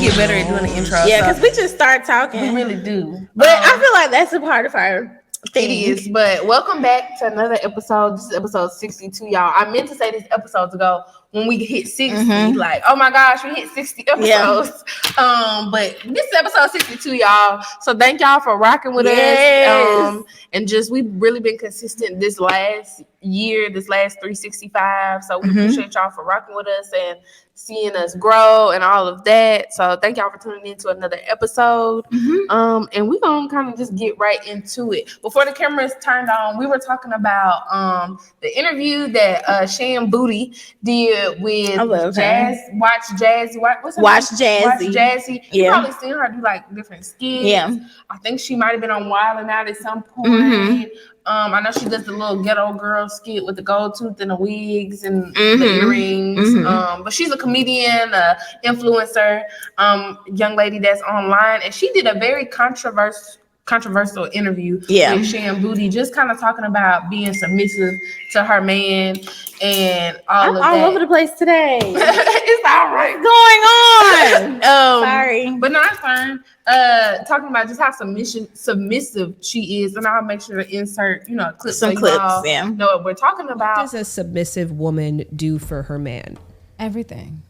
get better at doing the intro. Yeah, because we just start talking. We really do. But I feel like that's a part of our thing. It is. But welcome back to another episode. This is episode 62, y'all. I meant to say this episodes ago when we hit 60. Like, oh my gosh, we hit 60 episodes. Yeah. But this is episode 62, y'all. So thank y'all for rocking with us. And just we've really been consistent this last year, this last 365. So we appreciate y'all for rocking with us and seeing us grow and all of that. So thank y'all for tuning in to another episode. And we're gonna kind of just get right into it. Before the cameras turned on, we were talking about the interview that Shan Bougie did with Jazz. Watch Jazzy. What's her name? Watch Jazzy. You probably seen her do like different skits. Yeah. I think she might have been on Wild 'N Out at some point. I know she does the little ghetto girl skit with the gold tooth and the wigs and the earrings. But she's a comedian, influencer, young lady that's online, and she did a very controversial interview with Shan Bougie, just kind of talking about being submissive to her man and all of that. All over the place today. It's all right. Going on. Sorry, but no, it's fine. Talking about just how submissive she is, and I'll make sure to insert, clips. Some clips. Know what we're talking about. What does a submissive woman do for her man? Everything.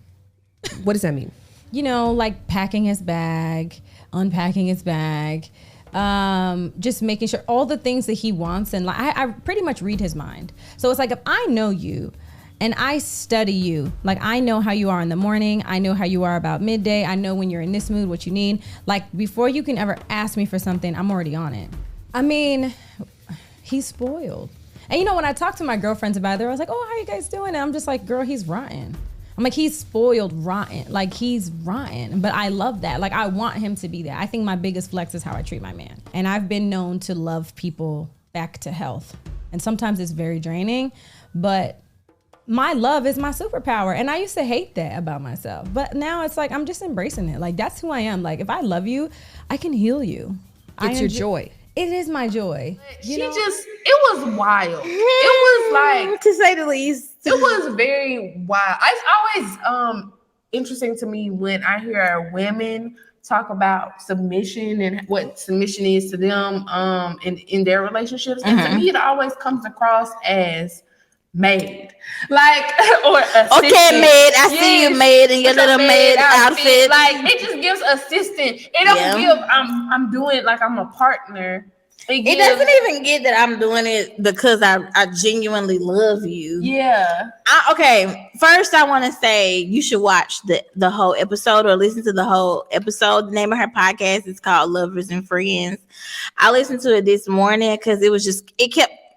What does that mean? Like packing his bag, unpacking his bag, just making sure all the things that he wants. And like, I pretty much read his mind. So it's like, if I know you and I study you, like I know how you are in the morning, I know how you are about midday, I know when you're in this mood, what you need. Like before you can ever ask me for something, I'm already on it. I mean, he's spoiled. And when I talk to my girlfriends about it, I was like, oh, how you guys doing? And I'm just like, girl, he's rotten. I'm like, he's spoiled rotten. Like, he's rotten. But I love that. Like, I want him to be there. I think my biggest flex is how I treat my man. And I've been known to love people back to health. And sometimes it's very draining. But my love is my superpower. And I used to hate that about myself. But now it's like, I'm just embracing it. Like, that's who I am. Like, if I love you, I can heal you. It's your joy. It is my joy. It was wild. It was like, to say the least. It was very wild. It's always interesting to me when I hear women talk about submission and what submission is to them in their relationships. And to me, it always comes across as maid. Like, or assistant. Okay, maid. I see you maid in your little maid outfit. Like, it just gives assistant. It don't give I'm doing it like I'm a partner. It doesn't even get that I'm doing it because I genuinely love you. Yeah. Okay. First, I want to say you should watch the whole episode or listen to the whole episode. The name of her podcast is called Lovers and Friends. I listened to it this morning because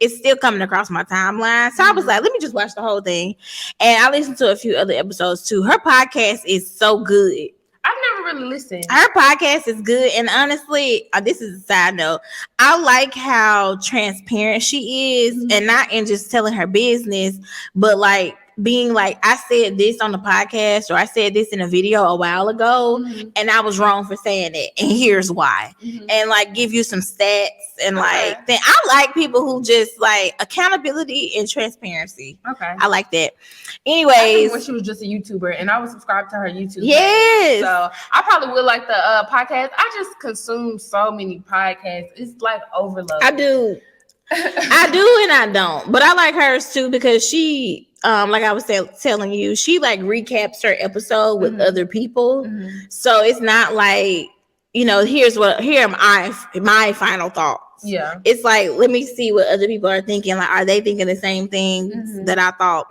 it's still coming across my timeline. So I was like, let me just watch the whole thing. And I listened to a few other episodes too. Her podcast is so good. I've never really listened. Her podcast is good. And honestly, this is a side note. I like how transparent she is and not in just telling her business, but like being like, I said this on the podcast or I said this in a video a while ago and I was wrong for saying it. And here's why. And like give you some stats and like then I like people who just like accountability and transparency. Okay. I like that. Anyways. When she was just a YouTuber and I was subscribed to her YouTube. Yes. So I probably would like the podcast. I just consume so many podcasts. It's like overload. I do and I don't. But I like hers too because she like I was telling you, she like recaps her episode with other people. So it's not like, here am my final thoughts. Yeah. It's like, let me see what other people are thinking. Like, are they thinking the same things that I thought?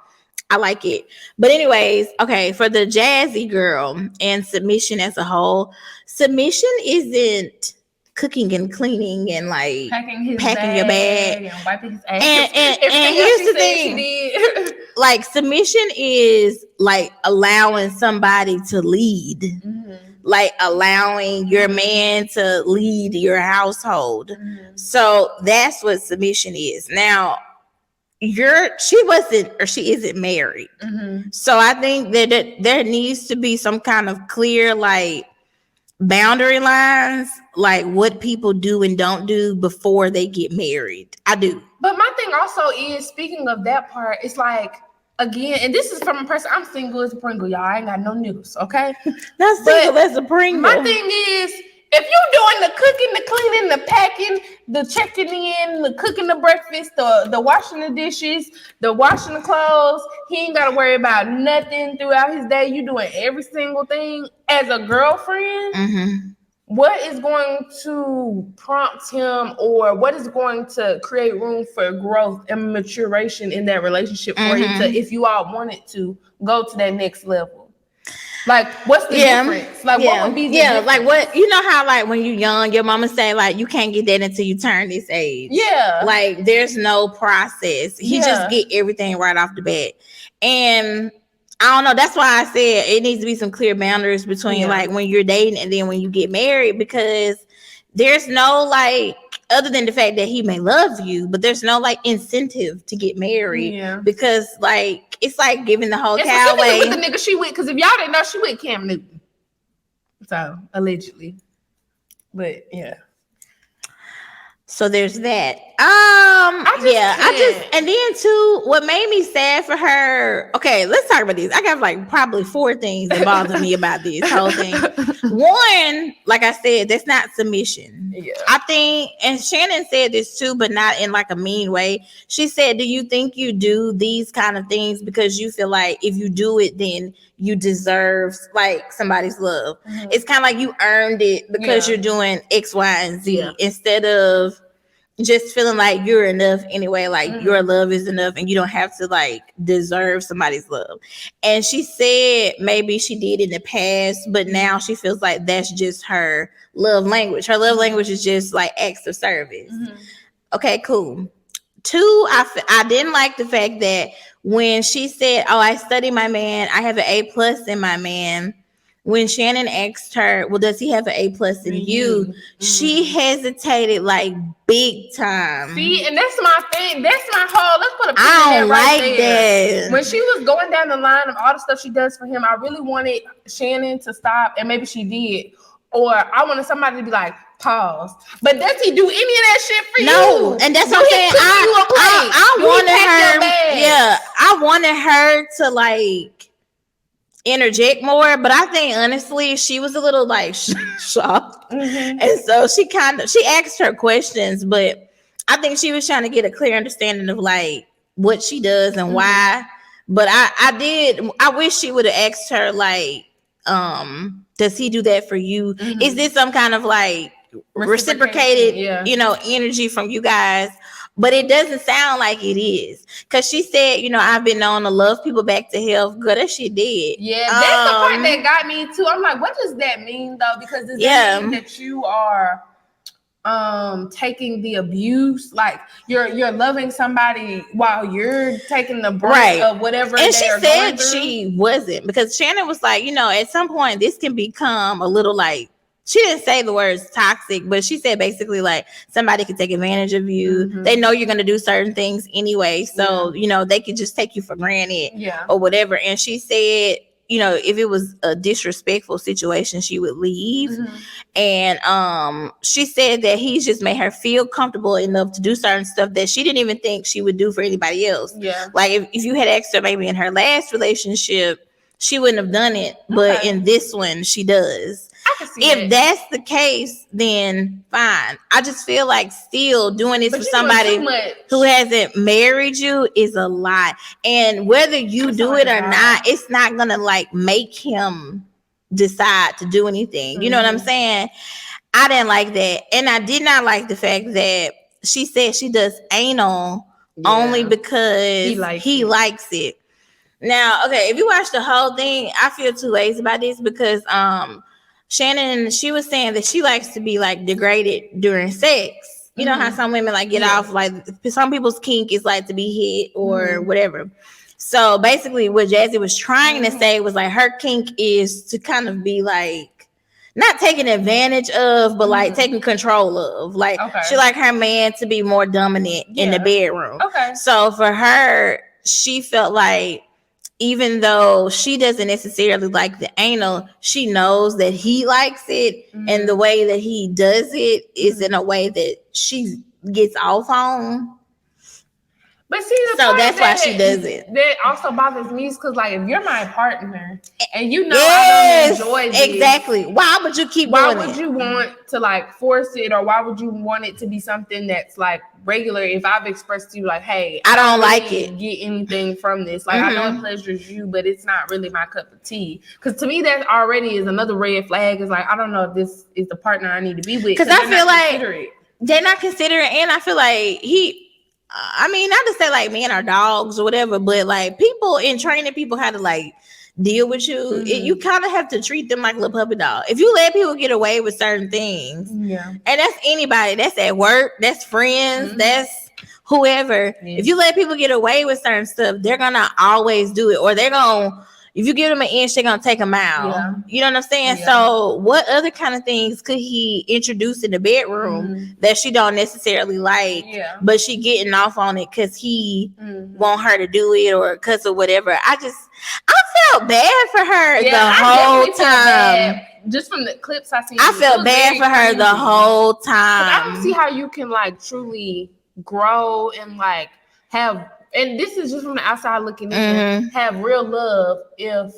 I like it. But anyways, okay, for the jazzy girl and submission as a whole, submission isn't cooking and cleaning and like packing your bag and wiping his ass. And here's the thing. Like submission is like allowing somebody to lead. Like allowing your man to lead your household. So that's what submission is. Now, she isn't married. So I think that there needs to be some kind of clear like boundary lines, like what people do and don't do before they get married. I do. But my thing also is, speaking of that part, it's like again, and this is from a person, I'm single as a Pringle, y'all. I ain't got no niggas, okay? Not single as a Pringle. My thing is, if you doing the cooking, the cleaning, the packing, the checking in, the cooking the breakfast, the washing the dishes, the washing the clothes, he ain't got to worry about nothing throughout his day. You doing every single thing. As a girlfriend, what is going to prompt him, or what is going to create room for growth and maturation in that relationship for him to, if you all wanted to go to that next level? Like, what's the difference? Like, what would be the difference? Like, what, you know how, like, when you're young, your mama say, like, you can't get that until you turn this age. Yeah. Like, there's no process. He just get everything right off the bat. And I don't know. That's why I said it needs to be some clear boundaries between, like, when you're dating and then when you get married, because there's no, like, other than the fact that he may love you, but there's no, like, incentive to get married because, like, it's like giving the whole cow away. With the nigga she with, because if y'all didn't know, she with Cam Newton. So, allegedly. But, yeah. So there's that. And then too, what made me sad for her. Okay, let's talk about this. I got like probably 4 things that bother me about this whole thing. One, like I said, that's not submission. Yeah. I think, and Shannon said this too, but not in like a mean way. She said, do you think you do these kind of things because you feel like if you do it, then you deserve like somebody's love? It's kind of like you earned it because you're doing X, Y, and Z instead of just feeling like you're enough anyway, like your love is enough and you don't have to like deserve somebody's love. And she said maybe she did in the past, but now she feels like that's just her love language. Her love language is just like acts of service. Okay, cool. 2, I didn't like the fact that when she said, oh, I study my man, I have an A+ in my man. When Shannon asked her, well, does he have an A+ in you? She hesitated like big time. See, and that's my thing. That's my whole, let's put a pin I in don't right like there. that. When she was going down the line of all the stuff she does for him, I really wanted Shannon to stop, and maybe she did. Or I wanted somebody to be like, pause. But does he do any of that shit for you? No, and that's what I'm saying. I wanted her to like interject more, but I think honestly she was a little like shocked, and so she asked her questions, but I think she was trying to get a clear understanding of like what she does and why. But I wish she would have asked her like, does he do that for you? Is this some kind of like reciprocated energy from you guys? But it doesn't sound like it is, because she said, I've been known to love people back to health. Good, that she did. Yeah, that's the part that got me too. I'm like, what does that mean though? Because does that mean that you are taking the abuse, like you're loving somebody while you're taking the brunt of whatever? And she said she wasn't, because Shannon was like, at some point this can become a little like, she didn't say the words toxic, but she said basically like somebody could take advantage of you. They know you're going to do certain things anyway. So, they could just take you for granted or whatever. And she said, if it was a disrespectful situation, she would leave. And she said that he's just made her feel comfortable enough to do certain stuff that she didn't even think she would do for anybody else. Like if you had asked her maybe in her last relationship, she wouldn't have done it. But in this one, she does. If that's the case, then fine. I just feel like still doing this for somebody who hasn't married you is a lot. And whether you do it or not, it's not gonna like make him decide to do anything. You know what I'm saying? I didn't like that. And I did not like the fact that she said she does anal only because he likes it. Now, okay, if you watch the whole thing, I feel 2 ways about this, because Shannon, she was saying that she likes to be like degraded during sex. You know how some women like get off, like some people's kink is like to be hit or whatever. So basically what Jazzy was trying to say was like her kink is to kind of be like not taking advantage of, but like taking control of. Like she like her man to be more dominant in the bedroom. So for her, she felt like even though she doesn't necessarily like the anal, she knows that he likes it, and the way that he does it is in a way that she gets off on. But see, so that's why she does it. That also bothers me because, like, if you're my partner and you know yes, I don't enjoy this, exactly. Why would you keep? Why doing would it? you want to like force it, or why would you want it to be something that's like regular? If I've expressed to you, like, hey, I don't really like it. Get anything from this? Like, I know it pleasures you, but it's not really my cup of tea. Because to me, that already is another red flag. It's like I don't know if this is the partner I need to be with. Because I feel like they're not considering, and I feel like I mean, not to say like men are dogs or whatever, but like people in training people how to like deal with you. You kind of have to treat them like a little puppy dog. If you let people get away with certain things, and that's anybody, that's at work, that's friends, that's whoever. If you let people get away with certain stuff, they're gonna always do it, or they're gonna. If you give them an inch, they're gonna take them out. Yeah. You know what I'm saying? Yeah. So, what other kind of things could he introduce in the bedroom that she don't necessarily like, but she getting off on it because he want her to do it or because of whatever? I felt bad for her the whole time. Just from the clips I seen, I felt bad for her the whole time. I don't see how you can like truly grow and like have. And this is just from the outside looking in, have real love if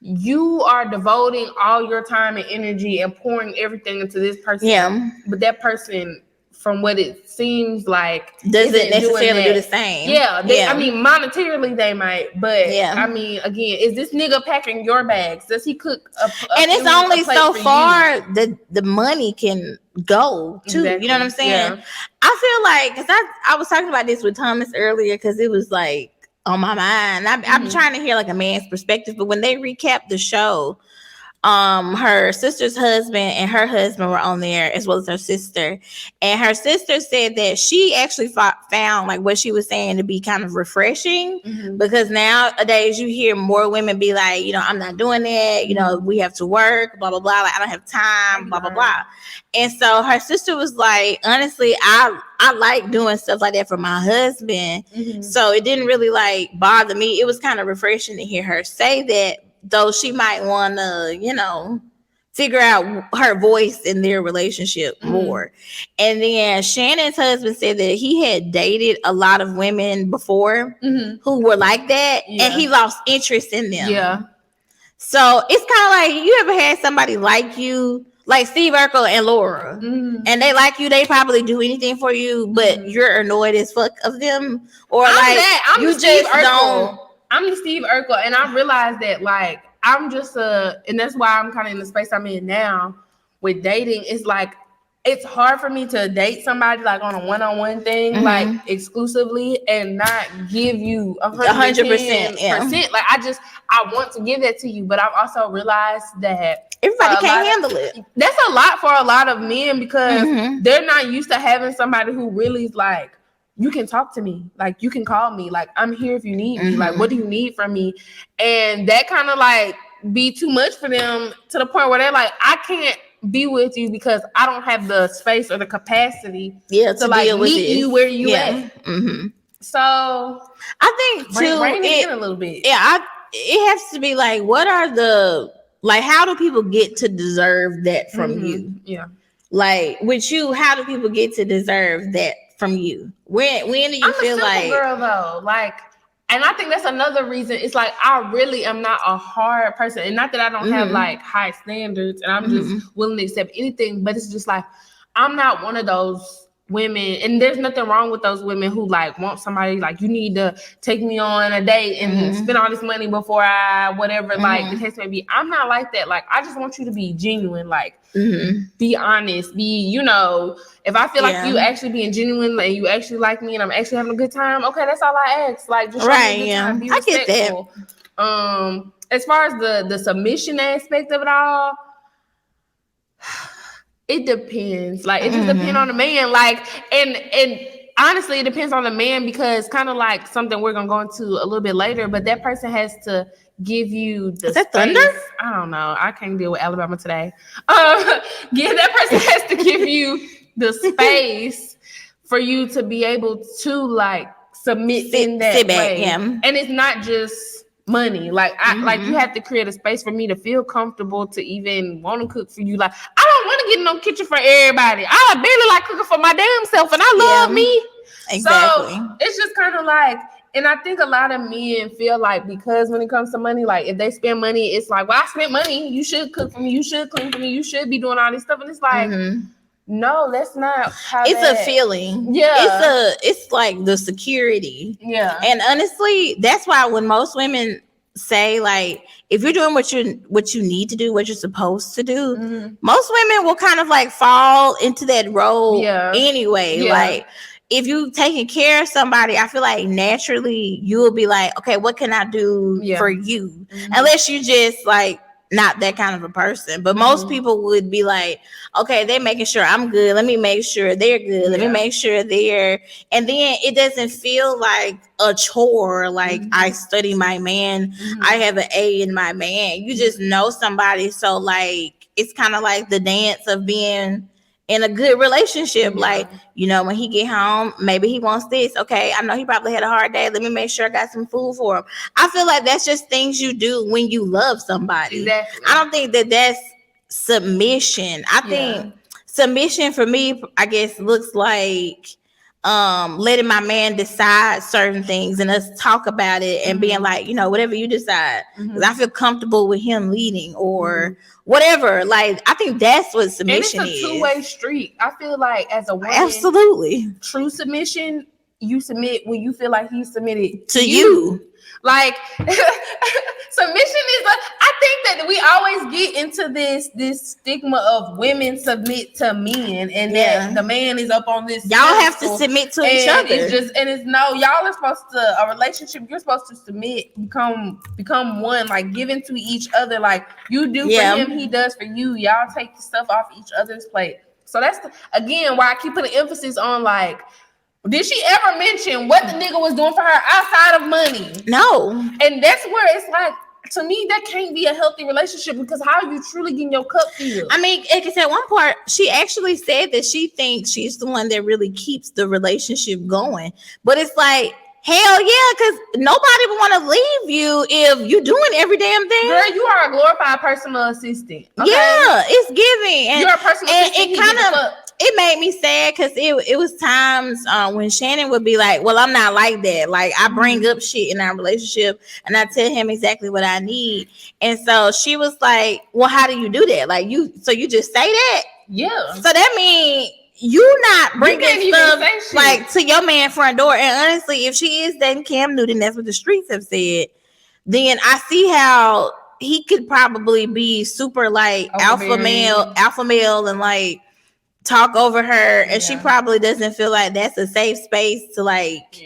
you are devoting all your time and energy and pouring everything into this person, but that person, from what it seems like, doesn't necessarily do the same. I mean, monetarily they might, but I mean, again, is this nigga packing your bags? Does he cook and it's only so far the money can go too. Exactly. You know what I'm saying? Yeah. I feel like, because I was talking about this with Thomas earlier because it was like on my mind. I'm trying to hear like a man's perspective, but when they recapped the show, her sister's husband and her husband were on there, as well as her sister, and her sister said that she actually found like what she was saying to be kind of refreshing, because nowadays you hear more women be like, you know, I'm not doing that, you know, we have to work, blah blah blah, like I don't have time, blah blah blah. And so her sister was like, honestly, I like doing stuff like that for my husband, so it didn't really like bother me. It was kind of refreshing to hear her say that, though she might want to, you know, figure out her voice in their relationship more. And then Shannon's husband said that he had dated a lot of women before who were like that, and he lost interest in them. Yeah. So it's kind of like, you ever had somebody like you, like Steve Urkel and Laura, and they like you, they probably do anything for you, but you're annoyed as fuck of them, or I'm the Steve Urkel, and I realized that like I'm just and that's why I'm kind of in the space I'm in now with dating. It's like it's hard for me to date somebody like on a one-on-one thing, like exclusively, and not give you 100%. Like I want to give that to you, but I've also realized that everybody can't handle it. That's a lot for a lot of men because they're not used to having somebody who really is like, you can talk to me, like you can call me, like I'm here if you need me, like what do you need from me? And that kind of like be too much for them to the point where they're like, I can't be with you because I don't have the space or the capacity to like meet you where you at. So I think too, rein it in a little bit. It has to be like, what are the, like, how do people get to deserve that from you? Yeah. Like with you, how do people get to deserve that from you? When do you feel like, girl though, like, and I think that's another reason. It's like I really am not a hard person, and not that I don't have like high standards, and I'm just willing to accept anything. But it's just like I'm not one of those women, and there's nothing wrong with those women who like want somebody like, you need to take me on a date and spend all this money before I whatever like the case may be. I'm not like that. Like I just want you to be genuine, like be honest, be, you know, if I feel like you actually being genuine and you actually like me and I'm actually having a good time, okay, that's all I ask. Like just show me a good time, be respectful. I get that. As far as the submission aspect of it all, it depends. Like it just depends on the man. Like and honestly, it depends on the man, because kind of like something we're gonna go into a little bit later. But that person has to give you the. Is that space. thunder? I don't know. I can't deal with Alabama today. That person has to give you the space for you to be able to like submit in that way. And it's not just money. Like like you have to create a space for me to feel comfortable to even want to cook for you. Like I don't want to get in no kitchen for everybody. I barely like cooking for my damn self, and I love me. Exactly. So it's just kind of like, and I think a lot of men feel like because when it comes to money, like if they spend money, it's like, well, I spent money. You should cook for me. You should clean for me. You should be doing all this stuff. And it's like, no, that's not how it's a feeling. Yeah. It's like the security. Yeah. And honestly, that's why when most women say, like, if you're doing what you need to do, what you're supposed to do, most women will kind of like fall into that role anyway. Yeah. Like, if you taking care of somebody, I feel like naturally you will be like, okay, what can I do for you? Unless you just like not that kind of a person. But most people would be like, okay, they're making sure I'm good. Let me make sure they're good. Let me make sure they're, and then it doesn't feel like a chore. Like I study my man. I have an A in my man. You just know somebody. So like, it's kind of like the dance of being in a good relationship. Like, you know, when he get home, maybe he wants this. Okay, I know he probably had a hard day. Let me make sure I got some food for him. I feel like that's just things you do when you love somebody. Exactly. I don't think that that's submission. I think submission for me, I guess, looks like letting my man decide certain things and us talk about it and being like, you know, whatever you decide, because I feel comfortable with him leading or whatever. Like, I think that's what submission is. And it's a two-way street. I feel like as a woman, absolutely, true submission, you submit when you feel like he submitted to you. Like submission is like, I think that we always get into this stigma of women submit to men and that the man is up on this. Y'all have to submit to each other. It's no, y'all are supposed to, a relationship, you're supposed to submit, become one, like giving to each other. Like you do for him, he does for you. Y'all take the stuff off each other's plate. So that's again why I keep putting emphasis on, like, did she ever mention what the nigga was doing for her outside of money? No. And that's where it's like, to me, that can't be a healthy relationship, because how are you truly getting your cup filled? I mean, like I said, one part, she actually said that she thinks she's the one that really keeps the relationship going. But it's like, hell yeah, because nobody would want to leave you if you're doing every damn thing. Girl, you are a glorified personal assistant. Okay? Yeah, it's giving. And, you're a personal assistant. It kind of, it made me sad because it was times when Shannon would be like, well, I'm not like that. Like, I bring up shit in our relationship and I tell him exactly what I need. And so she was like, well, how do you do that? Like, you just say that? Yeah. So that means you not bringing stuff like to your man front door. And honestly, if she is dating Cam Newton, that's what the streets have said, then I see how he could probably be super like alpha male and like talk over her, and she probably doesn't feel like that's a safe space to like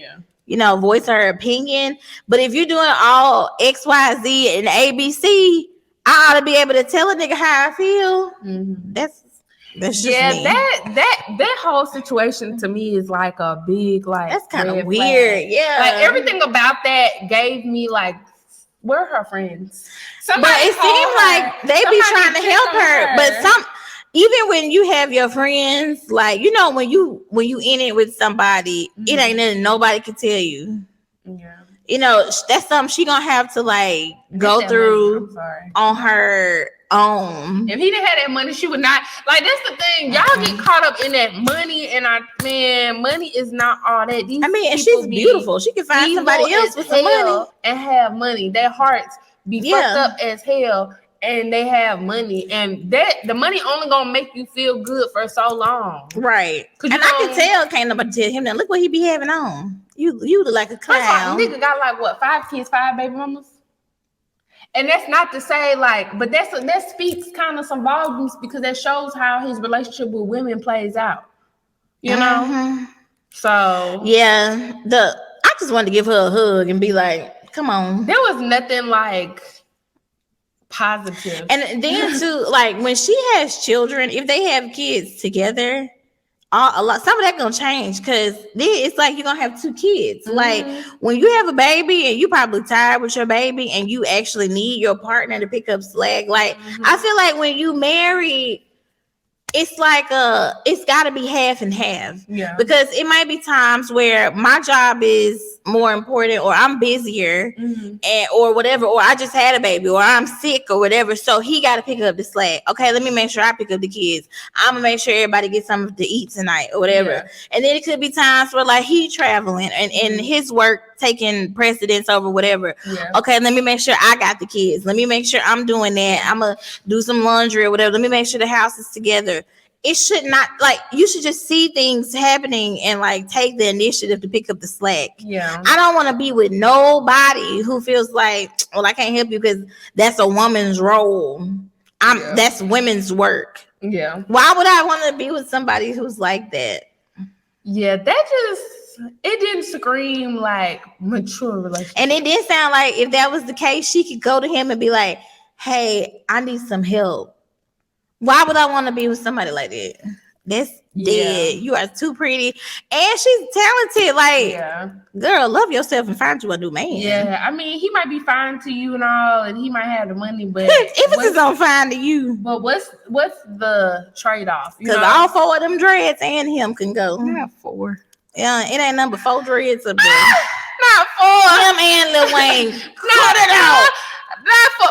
you know, voice her opinion. But if you're doing all XYZ and ABC, I ought to be able to tell a nigga how I feel. That's just me. that whole situation to me is like a big, like, that's kind of weird. Like everything about that gave me like, where are her friends? But it seemed like they be trying to help her. But even when you have your friends, like, you know, when you in it with somebody, it ain't nothing nobody can tell you. Yeah. You know, that's something she gonna have to like go through on her own. If he didn't have that money, she would not. Like, that's the thing. Y'all get caught up in that money, and money is not all that. And she's beautiful. She can find somebody else with some money and have money. Their hearts be fucked up as hell. And they have money, and the money only gonna make you feel good for so long, right? And I can tell, can't nobody tell him that. Look what he be having on. You look like a clown. Nigga got like what, 5 kids, 5 baby mamas, and that's not to say like, but that speaks kind of some volumes, because that shows how his relationship with women plays out. You know, so yeah. I just wanted to give her a hug and be like, come on. There was nothing like positive. And then too, like when she has children, if they have kids together, some of that gonna change, because then it's like you're gonna have 2 kids. Like when you have a baby and you probably tired with your baby and you actually need your partner to pick up slack. Like I feel like when you marry, it's like it's got to be half and half. Yeah. Because it might be times where my job is more important, or I'm busier, and or whatever, or I just had a baby, or I'm sick, or whatever. So he got to pick up the slack. Okay, let me make sure I pick up the kids. I'm gonna make sure everybody gets something to eat tonight, or whatever. Yeah. And then it could be times where like he traveling and his work taking precedence over whatever. Yeah. Okay, let me make sure I got the kids. Let me make sure I'm doing that. I'm gonna do some laundry or whatever. Let me make sure the house is together. It should not, like, you should just see things happening and like take the initiative to pick up the slack. Yeah. I don't want to be with nobody who feels like, well, I can't help you because that's a woman's role. That's women's work. Yeah. Why would I want to be with somebody who's like that? Yeah, it didn't scream like mature relationship. And it did sound like if that was the case, she could go to him and be like, hey, I need some help. Why would I want to be with somebody like that? That's dead. You are too pretty. And she's talented. Like, girl, love yourself and find you a new man. Yeah. I mean, he might be fine to you and all, and he might have the money, but if it's on fine to you. But what's the trade-off? Because all 4 of them dreads and him can go. Not 4. Yeah, it ain't number 4 dreads up there. Not 4. Him and Lil Wayne. Cut it out.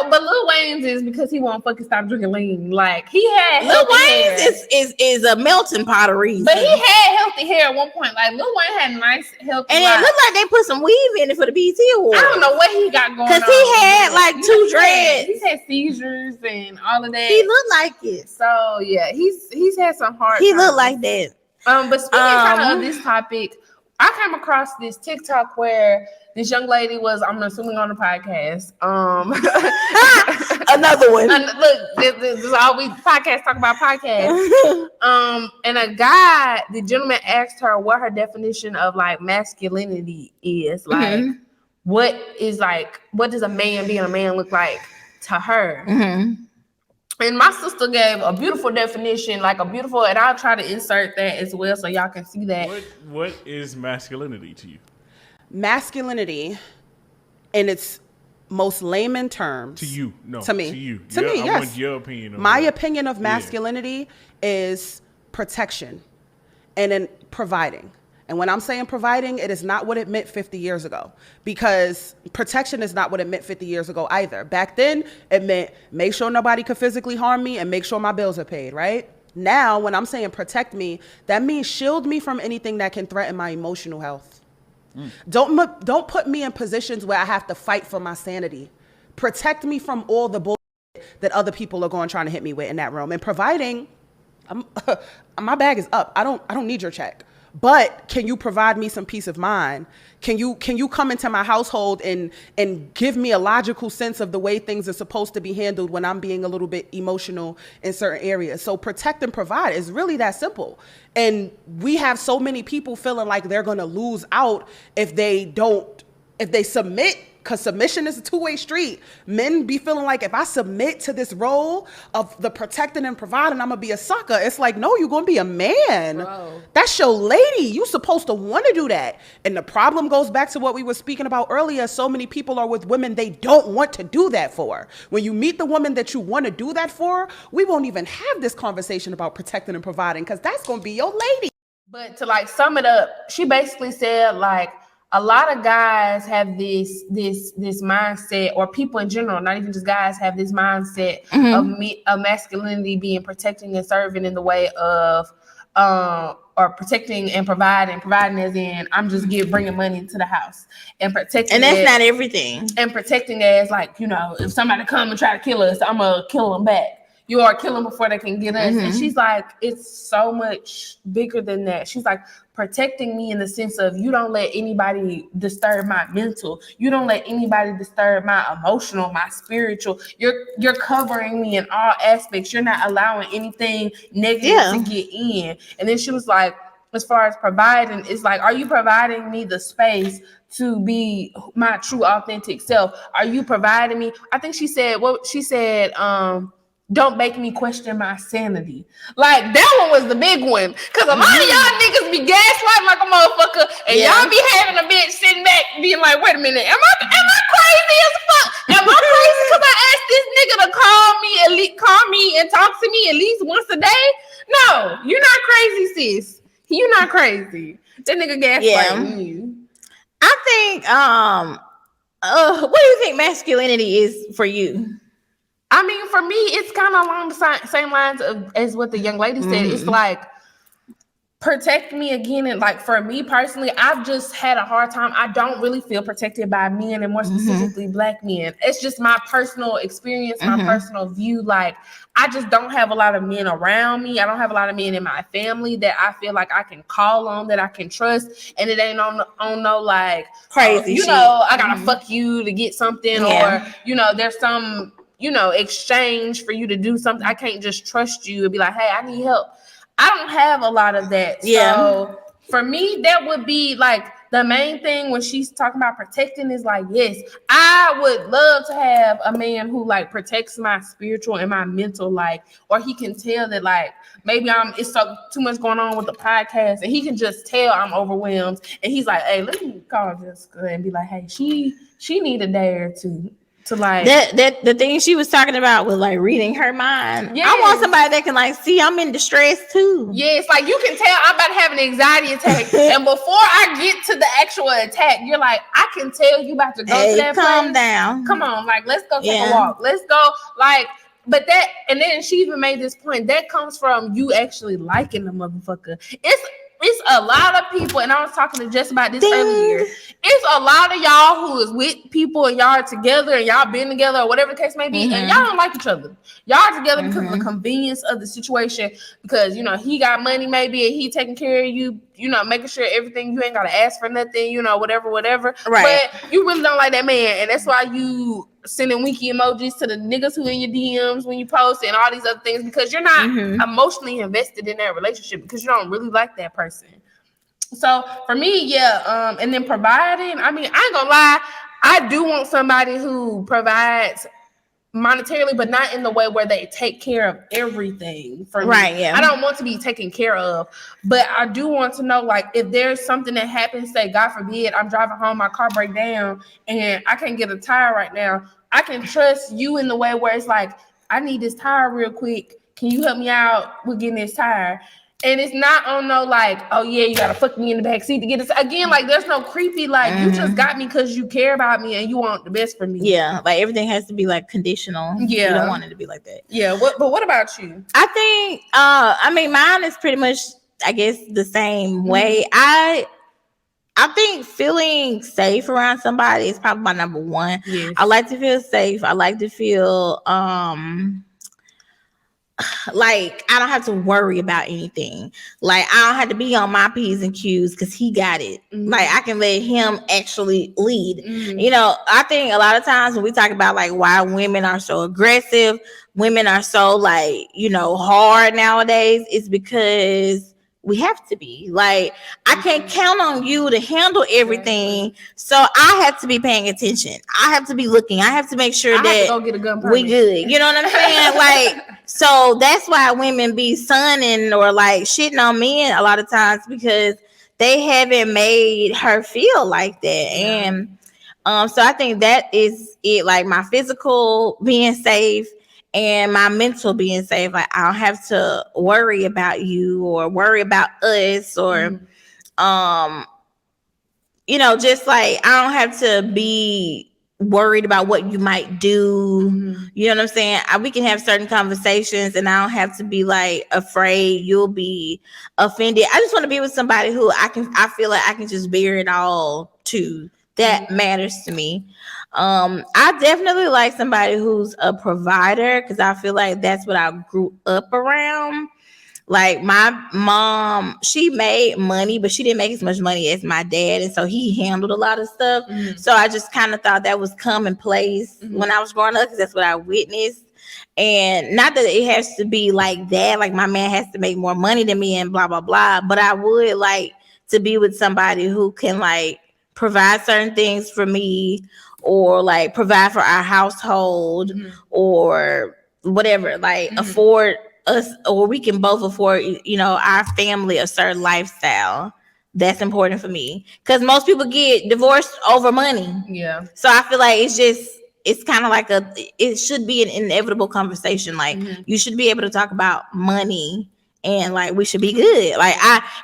But Lil Wayne's is because he won't fucking stop drinking lean. Like, he had Lil Wayne's is a melting pot of reason. But he had healthy hair at one point. Like, Lil Wayne had nice healthy and life. It looked like they put some weave in it for the BET Award. I don't know what he got going on. Because he had like 2 dreads. He's had seizures and all of that. He looked like it. So yeah, he's had some hard He times. looked like that. But speaking kind of this topic, I came across this TikTok where this young lady was, I'm assuming, on the podcast. Another one. Look, this is all we podcasts talk about podcasts. And the gentleman asked her what her definition of like masculinity is. Like, what does a man being a man look like to her? And my sister gave a beautiful definition, and I'll try to insert that as well so y'all can see that. What is masculinity to you? Masculinity, in its most layman terms. To you, no. To me. To you. To me, I yes. want your opinion. My opinion of masculinity is protection and then providing. And when I'm saying providing, it is not what it meant 50 years ago, because protection is not what it meant 50 years ago either. Back then, it meant make sure nobody could physically harm me and make sure my bills are paid, right? Now, when I'm saying protect me, that means shield me from anything that can threaten my emotional health. Don't put me in positions where I have to fight for my sanity. Protect me from all the bullshit that other people are going trying to hit me with in that room. And providing, my bag is up. I don't need your check. But can you provide me some peace of mind? Can you come into my household and give me a logical sense of the way things are supposed to be handled when I'm being a little bit emotional in certain areas? So protect and provide is really that simple. And we have so many people feeling like they're going to lose out if they submit. Because submission is a two-way street. Men be feeling like if I submit to this role of the protecting and providing, I'm going to be a sucker. It's like, no, you're going to be a man. Bro. That's your lady. You're supposed to want to do that. And the problem goes back to what we were speaking about earlier. So many people are with women they don't want to do that for. When you meet the woman that you want to do that for, we won't even have this conversation about protecting and providing, because that's going to be your lady. But to like sum it up, she basically said like, a lot of guys have this mindset, or people in general, not even just guys, have this mindset of masculinity being protecting and serving in the way of, or protecting and providing as in I'm just bringing money to the house, and protecting. And that's not everything. And protecting as like, if somebody come and try to kill us, I'm gonna kill them back. You are killing before they can get us. And she's like, it's so much bigger than that. She's like, protecting me in the sense of you don't let anybody disturb my mental. You don't let anybody disturb my emotional, my spiritual. You're covering me in all aspects. You're not allowing anything negative to get in. And then she was like, as far as providing, it's like, are you providing me the space to be my true authentic self? Are you providing me? I think she said, don't make me question my sanity. Like, that one was the big one. Because a lot of y'all niggas be gaslighting like a motherfucker. And y'all be having a bitch sitting back being like, wait a minute. Am I crazy as fuck? Am I crazy because I asked this nigga to call me and talk to me at least once a day? No, you're not crazy, sis. You're not crazy. That nigga gaslighting you. I think what do you think masculinity is for you? I mean, for me, it's kind of along the same lines as what the young lady said. It's like, protect me again. And like, for me personally, I've just had a hard time. I don't really feel protected by men, and more specifically Black men. It's just my personal experience, my personal view. Like, I just don't have a lot of men around me. I don't have a lot of men in my family that I feel like I can call on, that I can trust. And it ain't on no like crazy you shit. know, I gotta fuck you to get something, or you know, there's some, you know, exchange for you to do something. I can't just trust you and be like, hey, I need help. I don't have a lot of that. Yeah. So for me, that would be like the main thing when she's talking about protecting is like, yes, I would love to have a man who like protects my spiritual and my mental, like, or he can tell that like maybe it's so too much going on with the podcast, and he can just tell I'm overwhelmed, and he's like, hey, let me call Jessica and be like, hey, she need a day or two. To like that the thing she was talking about was like reading her mind. Yes. I want somebody that can like see I'm in distress too. Yes, like you can tell I'm about to have an anxiety attack, and before I get to the actual attack, you're like, I can tell you about to go to that calm place. down. Come on, like let's go take a walk. Let's go, like. But that, and then she even made this point that comes from you actually liking the motherfucker. It's a lot of people, and I was talking to Jess about this earlier. It's a lot of y'all who is with people and y'all are together and y'all been together or whatever the case may be, and y'all don't like each other. Y'all are together because of the convenience of the situation, because you know he got money maybe and he taking care of you, you know, making sure everything, you ain't gotta ask for nothing, you know, whatever. Right. But you really don't like that man, and that's why you sending winky emojis to the niggas who in your DMs when you post and all these other things, because you're not emotionally invested in that relationship, because you don't really like that person. So for me, and then providing, I mean, I ain't gonna lie, I do want somebody who provides monetarily, but not in the way where they take care of everything for me. Right, yeah. I don't want to be taken care of, but I do want to know, like, if there's something that happens, say, God forbid, I'm driving home, my car break down, and I can't get a tire right now, I can trust you in the way where it's like, I need this tire real quick. Can you help me out with getting this tire? And it's not on no like, oh yeah, you gotta fuck me in the back seat to get this. Again, like there's no creepy, like you just got me because you care about me and you want the best for me. Yeah, like everything has to be like conditional. Yeah. You don't want it to be like that. Yeah, but what about you? I think I mean mine is pretty much, I guess, the same way. I think feeling safe around somebody is probably my number one. Yes. I like to feel safe. I like to feel like I don't have to worry about anything. Like I don't have to be on my P's and Q's because he got it. Like I can let him actually lead. You know, I think a lot of times when we talk about like why women are so aggressive, women are so like, you know, hard nowadays, it's because we have to be. Like I can't count on you to handle everything, so I have to be paying attention. I have to be looking. I have to make sure that go get a gun permit. We good. You know what I'm saying? Like, so that's why women be sunning or like shitting on men a lot of times, because they haven't made her feel like that. And so I think that is it. Like my physical being safe and my mental being safe. Like I don't have to worry about you or worry about us or you know, just like I don't have to be worried about what you might do. You know what I'm saying? We can have certain conversations and I don't have to be like afraid you'll be offended. I just want to be with somebody who I feel like I can just bear it all to. That matters to me. I definitely like somebody who's a provider, because I feel like that's what I grew up around. Like my mom, she made money, but she didn't make as much money as my dad, and so he handled a lot of stuff. So I just kind of thought that was commonplace when I was growing up, because that's what I witnessed. And not that it has to be like that, like my man has to make more money than me and blah blah blah, but I would like to be with somebody who can like provide certain things for me, or like provide for our household, or whatever, like afford us, or we can both afford, you know, our family a certain lifestyle. That's important for me, because most people get divorced over money. Yeah. So I feel like it's kind of like it should be an inevitable conversation. Like you should be able to talk about money and like we should be good. Like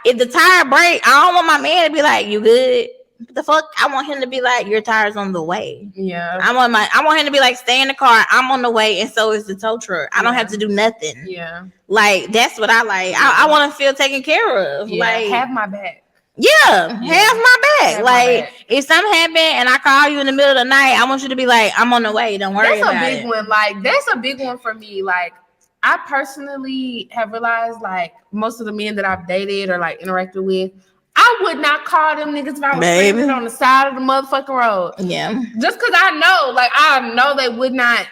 if the tire break, I don't want my man to be like, you good? What the fuck? I want him to be like, your tire's on the way. Yeah. I want him to be like, stay in the car. I'm on the way, and so is the tow truck. I don't have to do nothing. Yeah. Like that's what I like. I want to feel taken care of. Yeah. Like have my back. Yeah, have my back. Have like my back. If something happen and I call you in the middle of the night, I want you to be like, I'm on the way. Don't worry about it. That's a big one. Like that's a big one for me. Like I personally have realized, like most of the men that I've dated or like interacted with, I would not call them niggas if I was standing on the side of the motherfucking road. Yeah. Just because I know they would not,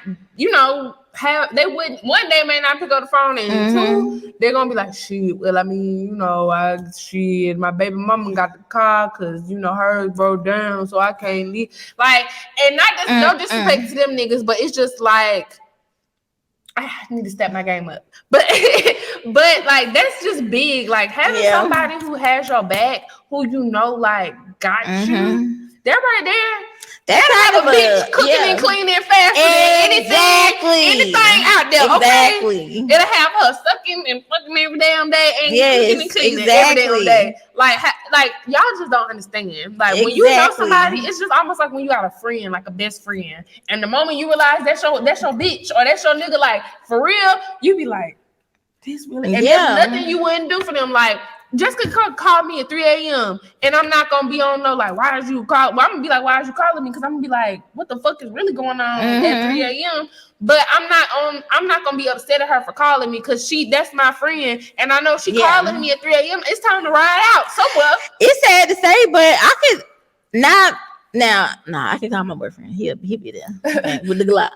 they wouldn't, one, they may not pick up the phone, and two, they're going to be like, shit, well, I mean, my baby mama got the car because, hers broke down, so I can't leave. Like, and not just, no disrespect to them niggas, but it's just like, I need to step my game up. But like that's just big. Like having somebody who has your back, who like got you, they're right there. That's kind of a bitch cooking and cleaning faster than anything out there. Exactly. Okay? It'll have her sucking and fucking every damn day and cooking and cleaning every damn day. Like y'all just don't understand. Like when you know somebody, it's just almost like when you got a friend, like a best friend, and the moment you realize that's your bitch or that's your nigga, like for real, you be like, this really, and there's nothing you wouldn't do for them. Like Jessica call me at 3 a.m. and I'm not gonna be on no like, why did you call? Well, I'm gonna be like, why are you calling me? Because I'm gonna be like, what the fuck is really going on at 3 a.m. But I'm not gonna be upset at her for calling me because that's my friend, and I know she calling me at 3 a.m. It's time to ride out somewhere. It's sad to say, but I could not. Now, I can call my boyfriend. He'll be there with the Glock.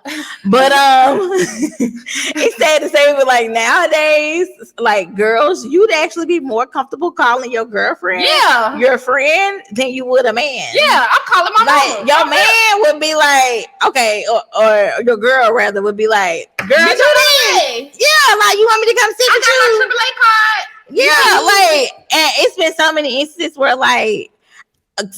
But it's sad to say, but like nowadays, like girls, you'd actually be more comfortable calling your girlfriend, your friend, than you would a man. Yeah, I'm calling my mama. Your man would be like, okay, or your girl rather would be like, girl, do this. Yeah, like you want me to come sit with you? I got my AAA card. Yeah, like, and it's been so many instances where like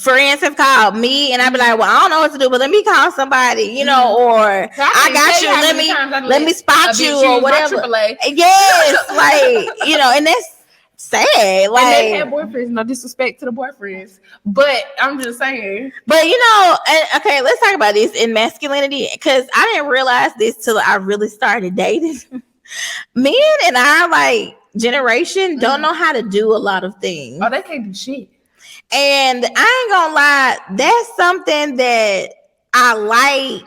friends have called me and I'd be like, well, I don't know what to do, but let me call somebody, or I got you, let me spot you or whatever. Yes, like, and that's sad. Like, and they have boyfriends, no disrespect to the boyfriends, but I'm just saying. But okay, let's talk about this in masculinity, because I didn't realize this till I really started dating. Men in our like generation don't know how to do a lot of things. Oh, they can't do shit. And I ain't gonna lie, that's something that I like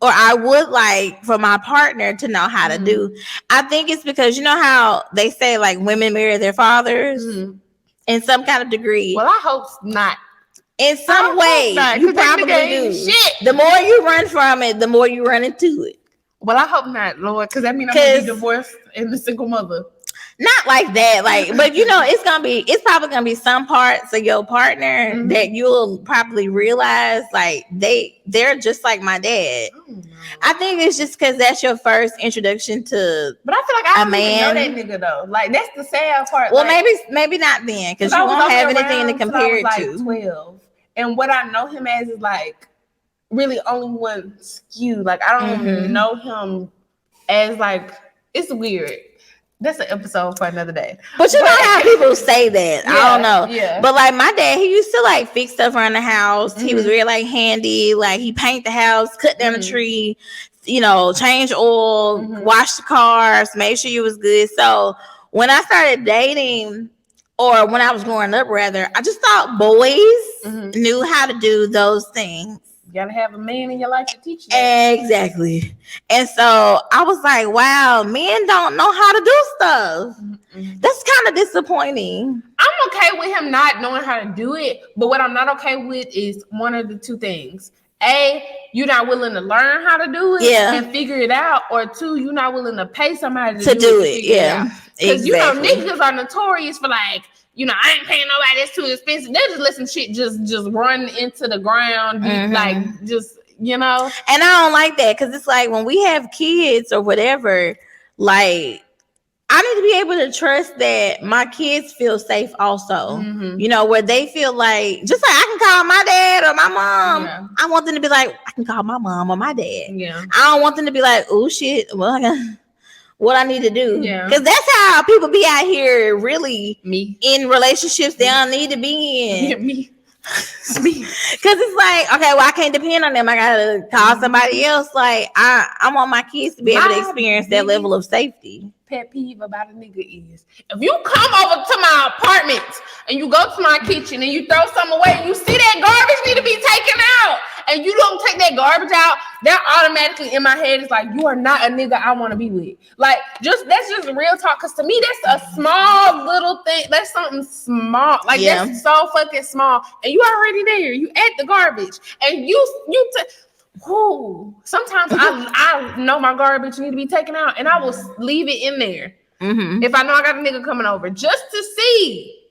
or I would like for my partner to know how to do. I think it's because how they say like women marry their fathers in some kind of degree. Well, I hope not. In some way, you probably do. Shit. The more you run from it, the more you run into it. Well, I hope not, Lord, because that means I'm gonna be divorced and a single mother. Not like that, like, but it's probably gonna be some parts of your partner that you'll probably realize like they're just like my dad. I think it's just because that's your first introduction to. But I feel like I don't even know that nigga though. Like that's the sad part. Well, like, maybe not then, because you won't have anything to compare it to. 12, and what I know him as is like really only one skew. Like I don't know him as like, it's weird. That's an episode for another day. But you know how people say that. I don't know. Yeah. But like my dad, he used to like fix stuff around the house. He was very like handy. Like he paint the house, cut down the tree, change oil, wash the cars, make sure you was good. So when I started dating, or when I was growing up rather, I just thought boys knew how to do those things. You gotta have a man in your life to teach you that. Exactly. And so I was like, wow, men don't know how to do stuff. That's kind of disappointing. I'm okay with him not knowing how to do it, but what I'm not okay with is one of the two things. A, you're not willing to learn how to do it and figure it out, or two, you're not willing to pay somebody to do it. Yeah. Because niggas are notorious for like, I ain't paying nobody. It's too expensive. They just let some shit just run into the ground, like just And I don't like that, because it's like when we have kids or whatever, like I need to be able to trust that my kids feel safe also. Where they feel like, just like I can call my dad or my mom. Yeah. I want them to be like, I can call my mom or my dad. Yeah. I don't want them to be like, oh shit, well what I need to do. Yeah. Because that's how people be out here really Me. in relationships they don't need to be in. Yeah, me. Because it's like, okay, well, I can't depend on them. I gotta call somebody else. Like, I want my kids to be able to experience that level of safety. Pet peeve about a nigga is if you come over to my apartment and you go to my kitchen and you throw something away and you see that garbage need to be taken out and you don't take that garbage out, that automatically in my head is like, you are not a nigga I want to be with. Like, that's just real talk. Because to me, that's a small little thing. That's something small. Like, that's so fucking small. And you already there. You at the garbage. And sometimes I know my garbage need to be taken out and I will leave it in there. If I know I got a nigga coming over just to see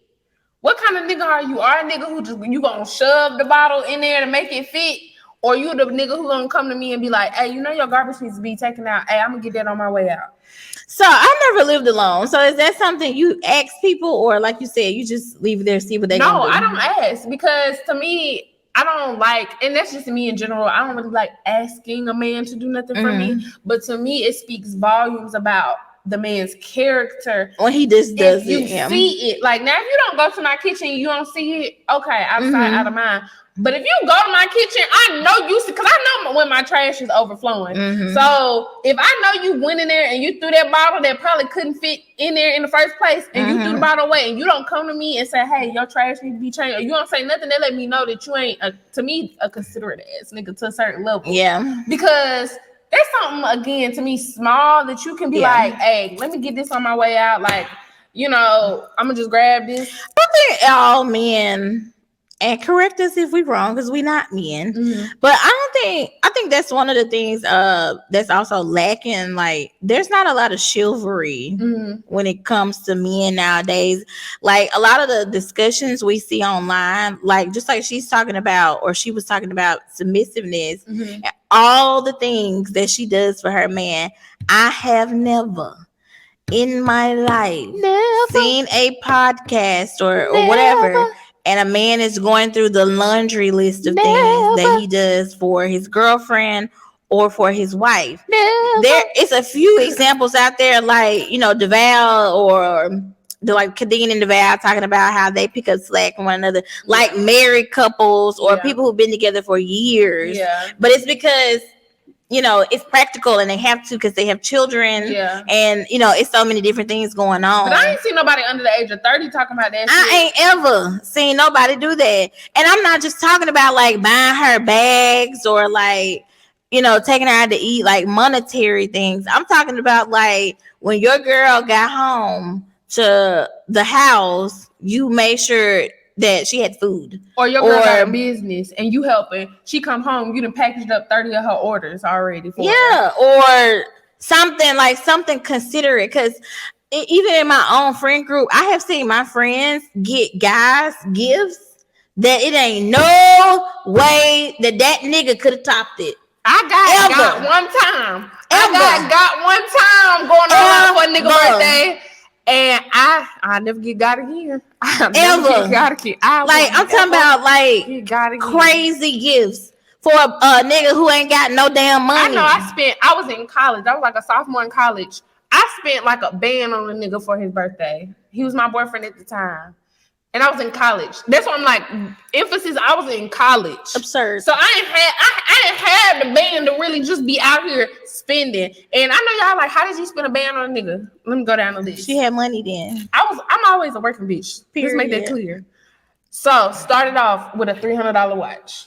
what kind of nigga are you? Are a nigga who just you gonna shove the bottle in there to make it fit, or you the nigga who gonna come to me and be like, hey, you know your garbage needs to be taken out. Hey, I'm gonna get that on my way out. So I never lived alone. So is that something you ask people, or like you said, you just leave it there, see what they do? No, I don't ask because to me, I don't like, and that's just me in general. I don't really like asking a man to do nothing for me. But to me, it speaks volumes about the man's character when he just does it. You see it. Like now, if you don't go to my kitchen, you don't see it. Okay, outside, out of mind. But if you go to my kitchen, I know you see, because I know when my trash is overflowing. So if I know you went in there and you threw that bottle that probably couldn't fit in there in the first place, and you threw the bottle away, and you don't come to me and say, hey, your trash needs to be changed, or you don't say nothing, that let me know that you ain't, to me, a considerate ass nigga to a certain level. Yeah. Because there's something, again, to me, small that you can be like, hey, let me get this on my way out. Like, you know, I'm going to just grab this. I think all men, and correct us if we're wrong, because we're not men. But I think that's one of the things that's also lacking. Like, there's not a lot of chivalry when it comes to men nowadays. Like, a lot of the discussions we see online, like just like she's talking about, or she was talking about submissiveness, and all the things that she does for her man. I have never in my life seen a podcast or whatever, and a man is going through the laundry list of things that he does for his girlfriend or for his wife. There is a few examples out there, like, you know, DeVal or like Kadeen and DeVal talking about how they pick up slack from one another, like married couples or people who've been together for years. But it's because, you know, it's practical and they have to because they have children. And, you know, it's so many different things going on. But I ain't seen nobody under the age of 30 talking about that shit. I ain't ever seen nobody do that. And I'm not just talking about like buying her bags or like, you know, taking her out to eat, like monetary things. I'm talking about like when your girl got home to the house, you made sure that she had food. Or your girl got a business and you helping. She come home, you done packaged up 30 of her orders already for her. Or something like something considerate. Because even in my own friend group, I have seen my friends get guys gifts that it ain't no way that nigga could have topped it. I got one time. I got one time going on for a nigga birthday. And I never get got again. I never get got again. I'm talking about like crazy gifts for a nigga who ain't got no damn money. I was in college. I was like a sophomore in college. I spent like a band on a nigga for his birthday. He was my boyfriend at the time. And I was in college. That's why I'm like, emphasis, I was in college. Absurd. So I didn't have the band to really just be out here spending. And I know y'all like, how did you spend a band on a nigga? Let me go down the list. She had money then. I'm always a working bitch. Period. Let's make that clear. So started off with a $300 watch.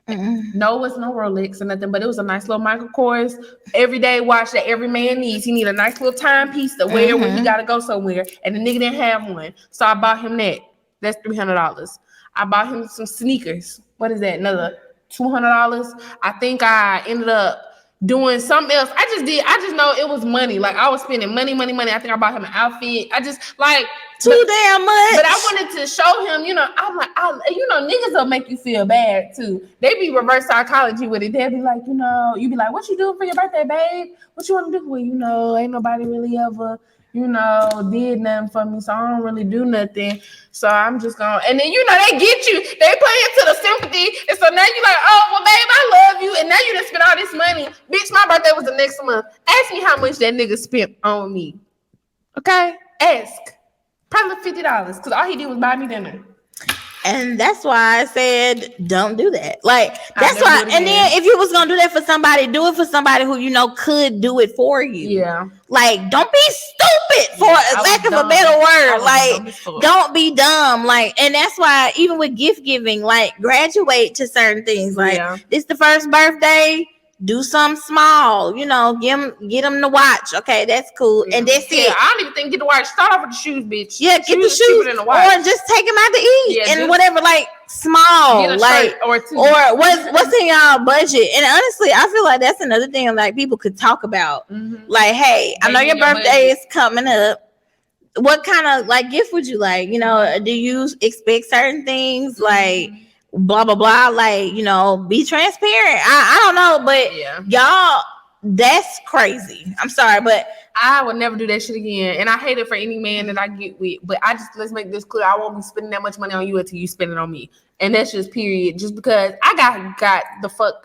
No, it was no Rolex or nothing, but it was a nice little Michael Kors everyday watch that every man needs. He need a nice little timepiece to wear when he gotta go somewhere. And the nigga didn't have one. So I bought him that. That's $300. I bought him some sneakers. What is that? Another $200. I think I ended up doing something else. I just know it was money. Like I was spending money. I think I bought him an outfit. I just like too damn much. But I wanted to show him, you know, I'm like, niggas will make you feel bad too. They be reverse psychology with it. They'll be like, you know, you be like, what you doing for your birthday, babe? What you want to do? Well, you know, ain't nobody really ever did nothing for me, so I don't really do nothing. So I'm just going, and then they get you, they play into the sympathy, and so now you're like, oh well, babe, I love you, and now you done spent all this money, bitch. My birthday was the next month. Ask me how much that nigga spent on me. Okay, ask. Probably $50, because all he did was buy me dinner. And that's why I said, don't do that. Like, that's why. And then if you was going to do that for somebody, do it for somebody who, could do it for you. Yeah. Like, don't be stupid, for lack of a better word. Like, don't be dumb. Like, and that's why even with gift giving, like, graduate to certain things. Like, this the first birthday. Do something small, get them the watch. Okay, that's cool. And that's it. I don't even think get the watch. Start off with the shoes, bitch. Yeah, get the shoes than the watch. Or just take them out to eat and whatever, like small, get a shirt or two. Or what's in y'all budget. And honestly, I feel like that's another thing like people could talk about. Mm-hmm. Like, hey, I know your birthday is coming up. What kind of like gift would you like? Do you expect certain things like? Blah blah blah, like be transparent. I don't know, but y'all, that's crazy. I'm sorry, but I would never do that shit again. And I hate it for any man that I get with. But let's make this clear. I won't be spending that much money on you until you spend it on me. And that's just period. Just because I got the fuck.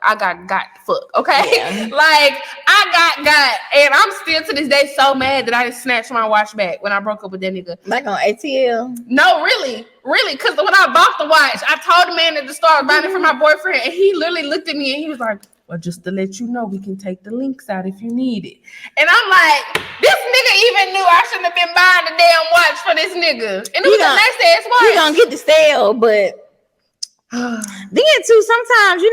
Okay? Yeah. Like, I got. And I'm still to this day so mad that I just snatched my watch back when I broke up with that nigga. Like on ATL? No, really. Because when I bought the watch, I told the man at the store I was buying it for my boyfriend. And he literally looked at me and he was like, well, just to let you know, we can take the links out if you need it. And I'm like, this nigga even knew I shouldn't have been buying the damn watch for this nigga. And it was a nice ass watch. You gonna get the sale, but then too, sometimes,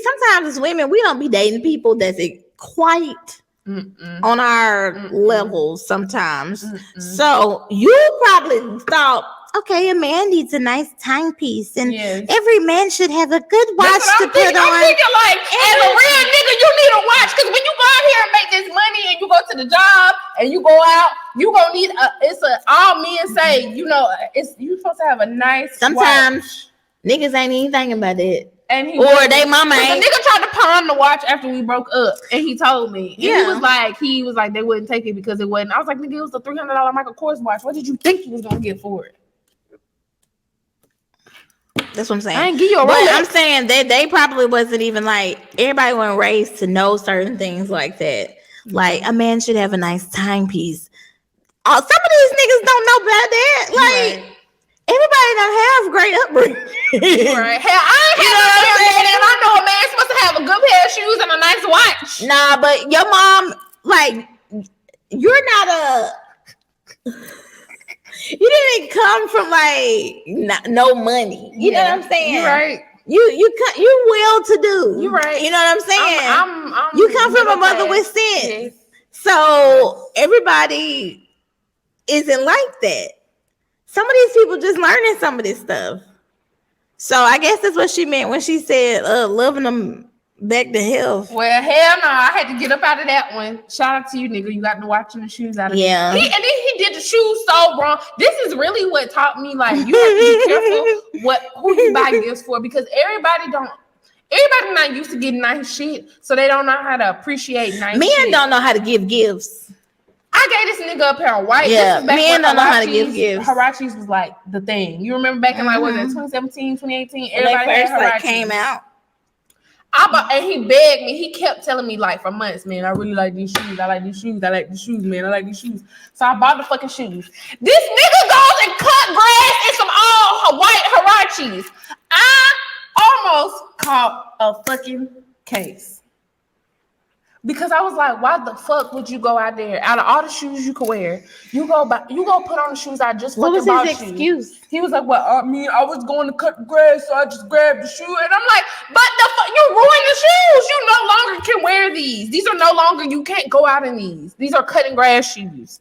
sometimes as women, we don't be dating people that's quite on our levels sometimes. So you probably thought, okay, a man needs a nice timepiece, and every man should have a good watch to put on. I'm thinking like, as a real nigga, you need a watch, because when you go out here and make this money, and you go to the job, and you go out, you gonna need all men say, you supposed to have a nice sometimes watch. Niggas ain't even thinking about it. And they mama ain't. The nigga tried to pawn the watch after we broke up, and he told me. And he was like they wouldn't take it because it wasn't. I was like, nigga, it was a $300 Michael Kors watch. What did you think you was gonna get for it? That's what I'm saying. I ain't give you a but Rolex. I'm saying that they probably wasn't even like everybody wasn't raised to know certain things like that. Like a man should have a nice timepiece. Some of these niggas don't know about that. Like. Everybody don't have great upbringing. Right. Hell, I ain't and I know a man's supposed to have a good pair of shoes and a nice watch. Nah, but your mom, like, you're not you didn't come from like no money. You know what I'm saying? You're right. You well to do. You're right. You know what I'm saying? I'm you come from a mother with sense. Yes. So everybody isn't like that. Some of these people just learning some of this stuff. So I guess that's what she meant when she said loving them back to health. Well, hell no, I had to get up out of that one. Shout out to you, nigga. You got the watch and the shoes out of it. And then he did the shoes so wrong. This is really what taught me, like, you have to be careful who you buy gifts for, because everybody not used to getting nice shit, so they don't know how to appreciate nice shit. Men don't know how to give gifts. I gave this nigga a pair of white. Yeah, men don't know how to give gifts. Hirachis was like the thing. You remember back in like, was it 2017, 2018? Everybody when they first had Hirachis. came out. And he begged me. He kept telling me like for months, man, I really like these shoes. I like these shoes. I like these shoes, man. I like these shoes. So I bought the fucking shoes. This nigga goes and cut grass in some all white Hirachis. I almost caught a fucking case. Because I was like, why the fuck would you go out there? Out of all the shoes you could wear, you go put on the shoes I just fucking bought you. What was his excuse? He was like, well, I mean, I was going to cut the grass, so I just grabbed the shoe. And I'm like, but the fuck, you ruined the shoes. You no longer can wear these. These are no longer, you can't go out in these. These are cutting grass shoes.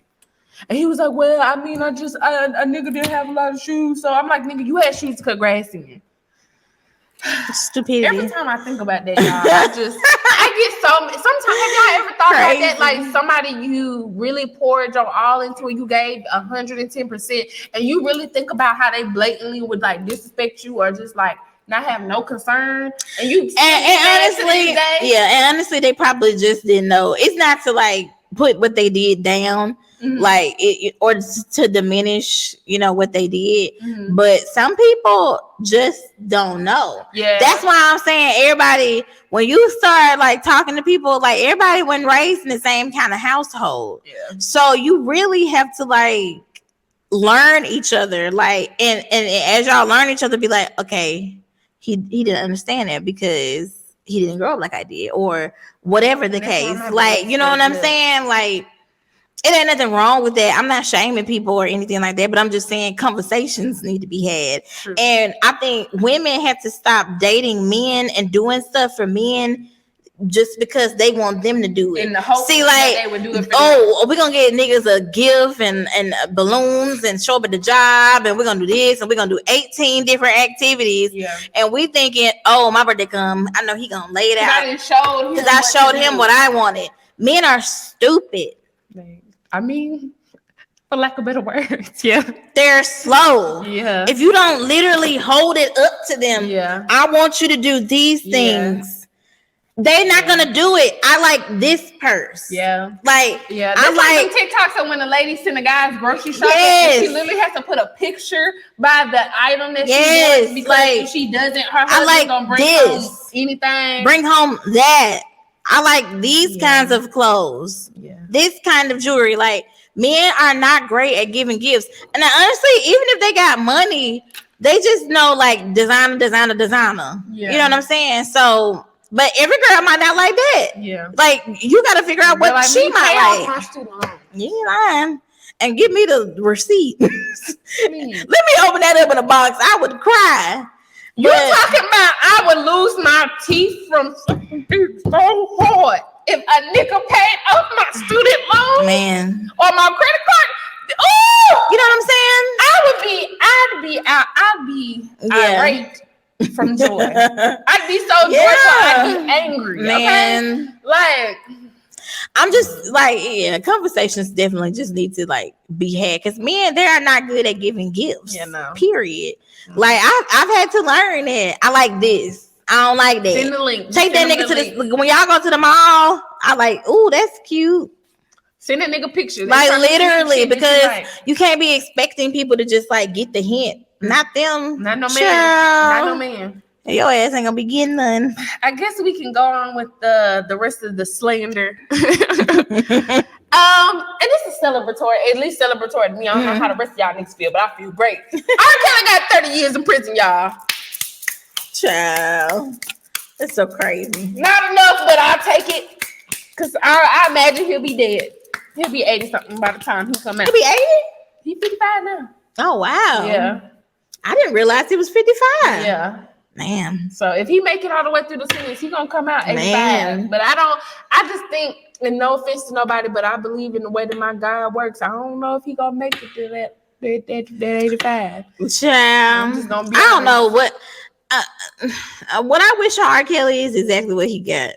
And he was like, well, I mean, a nigga didn't have a lot of shoes. So I'm like, nigga, you had shoes to cut grass in. Stupidity. Every time I think about that, y'all, I get so. Sometimes have y'all ever thought about that? Like somebody you really poured your all into it, you gave 110%, and you really think about how they blatantly would like disrespect you or just like not have no concern, and you and honestly, they probably just didn't know. It's not to like put what they did down, like or to diminish, what they did. But some people just don't know. Yeah, that's why I'm saying everybody. When you start like talking to people, like everybody wasn't raised in the same kind of household. Yeah. So you really have to like learn each other, like, and as y'all learn each other, be like, okay, he didn't understand that because he didn't grow up like I did, or whatever the case. Like, you know what I'm saying? Like, it ain't nothing wrong with that. I'm not shaming people or anything like that, but I'm just saying conversations need to be had. True. And I think women have to stop dating men and doing stuff for men just because they want them to do it. In the hope See, like, they would do it for we're gonna get niggas a gift and balloons and show up at the job, and we're gonna do this and we're gonna do 18 different activities. Yeah. And we thinking, oh, my birthday come, I know he gonna lay it out because I showed him what I wanted. Men are stupid. I mean, for lack of better words, yeah. They're slow. Yeah. If you don't literally hold it up to them, I want you to do these things. They're not gonna do it. I like this purse. Yeah. Like, I like TikToks of when the lady send a guy's grocery shopping, and she literally has to put a picture by the item that she wants, because like, if she doesn't, her husband's gonna bring home anything. Bring home that. I like these kinds of clothes. Yeah. This kind of jewelry. Like, men are not great at giving gifts. And honestly, even if they got money, they just know like designer. Yeah. You know what I'm saying? So, but every girl might not like that. Yeah. Like, you got to figure out what she might like. You ain't lying. And give me the receipt. Let me open that up in a box. I would cry. You talking about I would lose my teeth from so hard if a nigga paid off my student loan, man, or my credit card. Oh, you know what I'm saying? I'd be irate from joy. I'd be so joyful. I'd be angry, man. Okay? Like, I'm just like, conversations definitely just need to like be had, because men, they are not good at giving gifts. Period. Like, I've had to learn that. I like this. I don't like that. Send the link. Take that nigga to the, when y'all go to the mall, I like, ooh, that's cute. Send that nigga picture. Like, literally, because you can't be expecting people to just like get the hint. Not them. Not no man. Not no man. Your ass ain't gonna be getting none. I guess we can go on with the rest of the slander. And this is celebratory, at least celebratory to me. I don't know how the rest of y'all niggas feel, but I feel great. R. Kelly got 30 years in prison, y'all. Child, that's so crazy. Not enough, but I'll take it, because I imagine he'll be dead. He'll be 80 something by the time he come out. He'll be 80? He's 55 now. Oh wow. Yeah. I didn't realize he was 55. Yeah. Man. So if he make it all the way through the sentence, he gonna come out 85. Man. But I just think, and no offense to nobody, but I believe in the way that my God works. I don't know if he gonna make it to that 85. Child, I don't know what I wish R. Kelly is exactly what he got.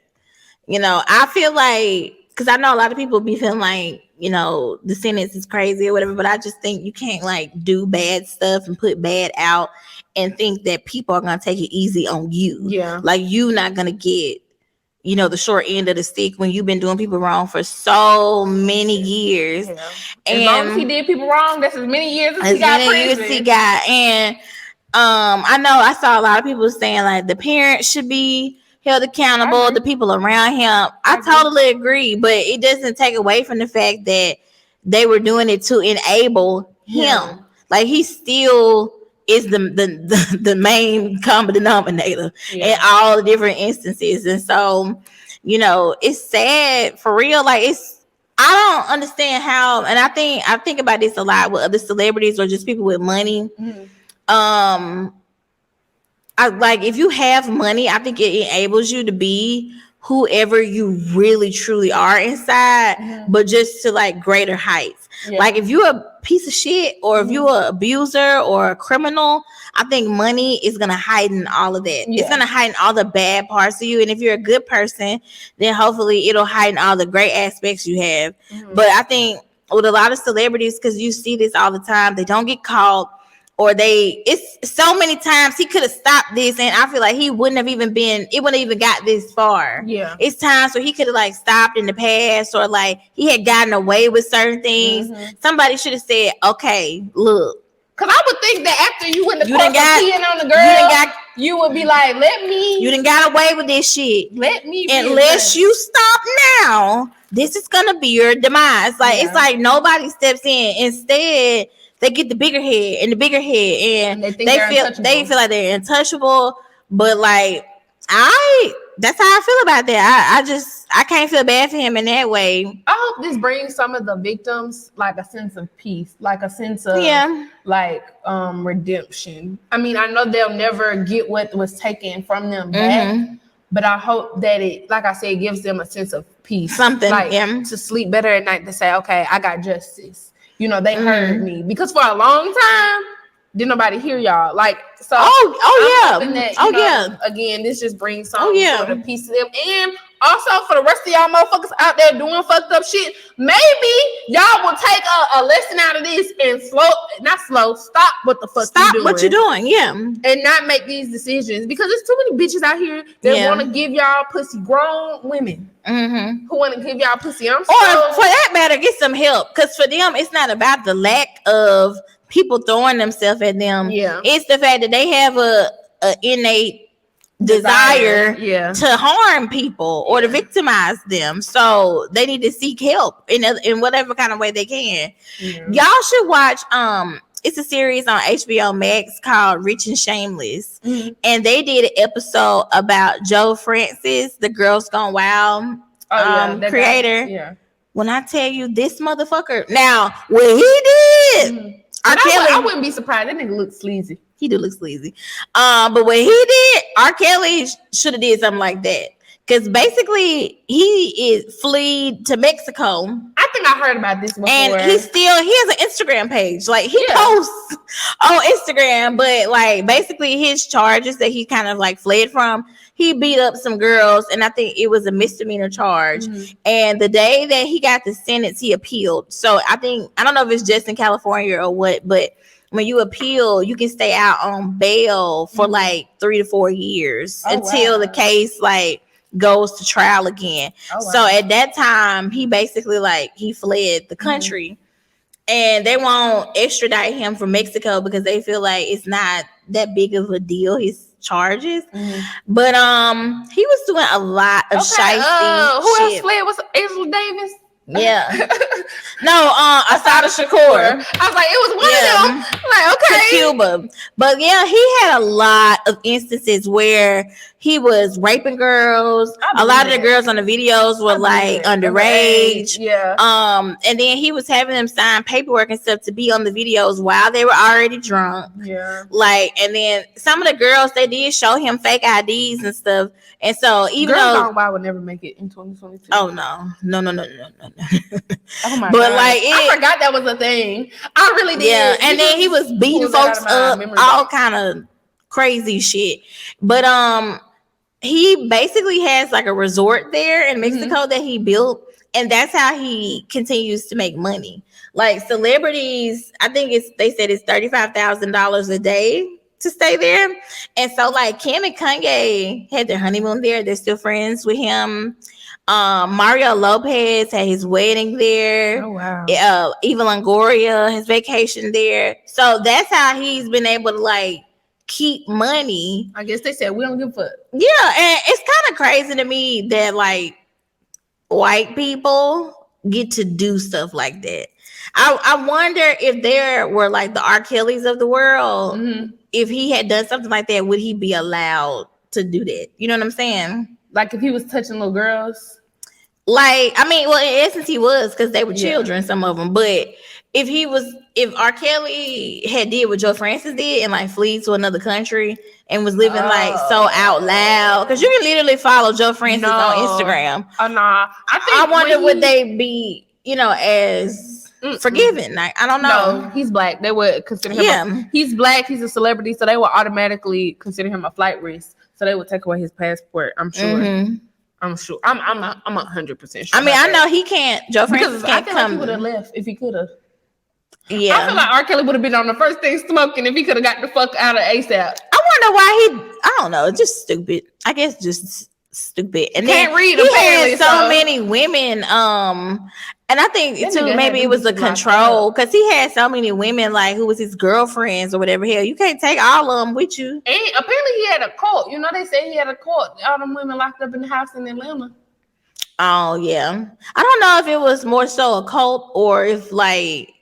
You know, I feel like, because I know a lot of people be feeling like, you know, the sentence is crazy or whatever, but I just think you can't like do bad stuff and put bad out and think that people are gonna take it easy on you. Yeah, like, you not gonna get, you know, the short end of the stick when you've been doing people wrong for so many years. Yeah. And as long as he did people wrong, that's as many years as he got prison. And I know I saw a lot of people saying like the parents should be held accountable, the people around him. I totally agree, but it doesn't take away from the fact that they were doing it to enable him. Like, he still is the main common denominator in all the different instances. And so, you know, it's sad for real. Like, I don't understand how, and I think about this a lot with other celebrities or just people with money. I like, if you have money, I think it enables you to be whoever you really truly are inside, but just to like greater heights. Like, if you're a piece of shit, or if you're an abuser or a criminal, I think money is gonna heighten all of that. It's gonna heighten all the bad parts of you. And if you're a good person, then hopefully it'll heighten all the great aspects you have. But I think with a lot of celebrities, because you see this all the time, they don't get caught. or it's so many times he could have stopped this, and I feel like it wouldn't have even got this far. Yeah. It's times where he could have like stopped in the past, or like he had gotten away with certain things. Somebody should have said, okay, look. Cause I would think that after you went to court for peeing on the girl, you would be like, you done got away with this shit. Let me unless you stop now, this is gonna be your demise. Like it's like nobody steps in. Instead, they get the bigger head, and they feel like they're untouchable. But like that's how I feel about that. I can't feel bad for him in that way. I hope this brings some of the victims like a sense of peace, like a sense of redemption. I mean, I know they'll never get what was taken from them back, but I hope that it, like I said, gives them a sense of peace, something like to sleep better at night, to say, okay, I got justice. You know, they heard me, because for a long time didn't nobody hear y'all. Like, so again, this just brings some sort of peace to them. And also for the rest of y'all motherfuckers out there doing fucked up shit, maybe y'all will take a lesson out of this and stop what the fuck stop what you're doing, and not make these decisions, because there's too many bitches out here that want to give y'all pussy, grown women who want to give y'all pussy. Or for that matter, get some help, because for them it's not about the lack of people throwing themselves at them. It's the fact that they have a innate desire to harm people or to victimize them, so they need to seek help in whatever kind of way they can. Y'all should watch it's a series on HBO Max called Rich and Shameless, and they did an episode about Joe Francis, the Girls Gone Wild creator. When I tell you, this motherfucker, now what he did, I wouldn't be surprised. That nigga looks sleazy. He do look sleazy. But what he did, R. Kelly should have did something like that. Because basically he is fled to Mexico. I think I heard about this before. And he has an Instagram page. Like he posts on Instagram, but like basically his charges that he kind of like fled from, he beat up some girls, and I think it was a misdemeanor charge. And the day that he got the sentence, he appealed. So I don't know if it's just in California or what, but when you appeal, you can stay out on bail for like 3 to 4 years until the case like goes to trial again. So at that time, he basically he fled the country, and they won't extradite him from Mexico because they feel like it's not that big of a deal, his charges. But he was doing a lot of shiesty who else shit. fled? Was Angela Davis? Yeah. No, Asada Shakur. I was like, it was one of them. Like, okay. To Cuba. But yeah, he had a lot of instances where he was raping girls. A lot of the girls on the videos were like underage. And then he was having them sign paperwork and stuff to be on the videos while they were already drunk. And then some of the girls, they did show him fake IDs and stuff. And so even Girls though Gone Wild would never make it in 2022. Oh no. Oh my but God. like I forgot that was a thing. I really did. Yeah, and then he was beating folks up, all kind of crazy shit. But he basically has like a resort there in Mexico that he built, and that's how he continues to make money. Like celebrities, I think they said it's $35,000 a day to stay there. And so like Kim and Kanye had their honeymoon there. They're still friends with him. Mario Lopez had his wedding there. Oh wow. Eva Longoria, his vacation there. So that's how he's been able to like keep money. I guess they said we don't give a fuck. Yeah, and it's kind of crazy to me that like white people get to do stuff like that. I wonder if there were like the R. Kellys of the world, if he had done something like that, would he be allowed to do that? You know what I'm saying? Like if he was touching little girls? Like, I mean, well, in essence he was, because they were children, some of them. But if R. Kelly had did what Joe Francis did and like flee to another country and was living like so out loud, because you can literally follow Joe Francis on Instagram. Nah. I wonder would they be, as forgiven? Like, I don't know. No, he's black. They would consider him. He's black. He's a celebrity, so they would automatically consider him a flight risk. So they would take away his passport. I'm sure. I'm sure. I'm 100% sure. I mean, I know he can't. Joe Francis can't I feel come. like he would have left if he could have. Yeah. I feel like R. Kelly would have been on the first thing smoking if he could have got the fuck out of ASAP. I wonder why I don't know, just stupid. I guess just stupid. And Can't then read, he apparently, had so so. many women. And I think That too, nigga maybe had it was the them bitches locked control because he had so many women, like who was his girlfriends or whatever. Hell, you can't take all of them with you. And apparently he had a cult. You know, they say he had a cult. All them women locked up in the house in Atlanta. Oh yeah, I don't know if it was more so a cult or if like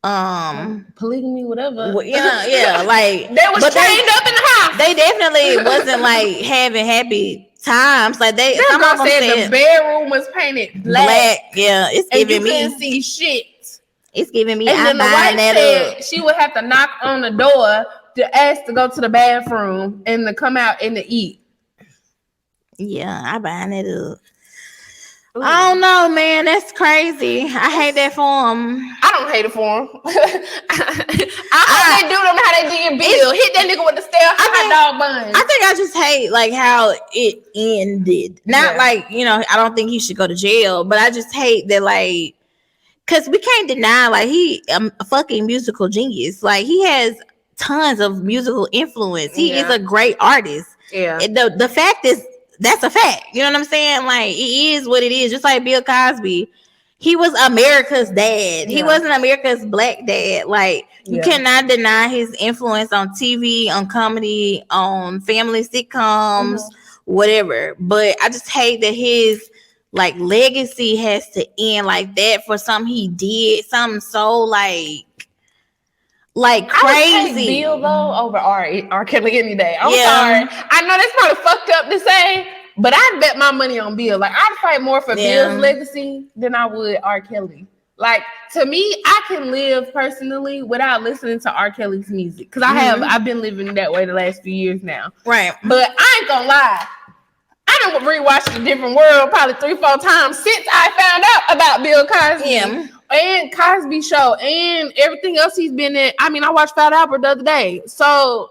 polygamy, whatever. Yeah, like they was chained up in the house. They definitely wasn't like having happy times. Like they, That some girl of them said the bedroom was painted black. Yeah, it's and giving you me. couldn't see shit. It's giving me. And then I'm the buying wife that said up. she would have to knock on the door to ask to go to the bathroom and to come out and to eat. Yeah, I buying it up. Ooh. I don't know, man. That's crazy. I hate that for him. I don't hate it for him. I hope they do them how they did Bill. Hit that nigga with the stale hot dog bun. I think I just hate like how it ended. Not like, I don't think he should go to jail, but I just hate that like, cause we can't deny like he a fucking musical genius. Like he has tons of musical influence. He is a great artist. Yeah. The fact is, that's a fact. You know what I'm saying? Like it is what it is. Just like Bill Cosby, he was America's dad. He wasn't America's black dad. Like you cannot deny his influence on TV, on comedy, on family sitcoms, whatever. But I just hate that his like legacy has to end like that for something he did, something so like crazy. I would take Bill though over R. Kelly any day. I'm sorry. I know that's probably fucked up to say, but I'd bet my money on Bill. Like I'd fight more for Bill's legacy than I would R. Kelly. Like to me, I can live personally without listening to R. Kelly's music because I've been living that way the last few years now. Right. But I ain't gonna lie. I done rewatched A Different World probably 3-4 times since I found out about Bill Cosby. Yeah. And Cosby Show and everything else he's been in. I mean, I watched Fat Albert the other day. So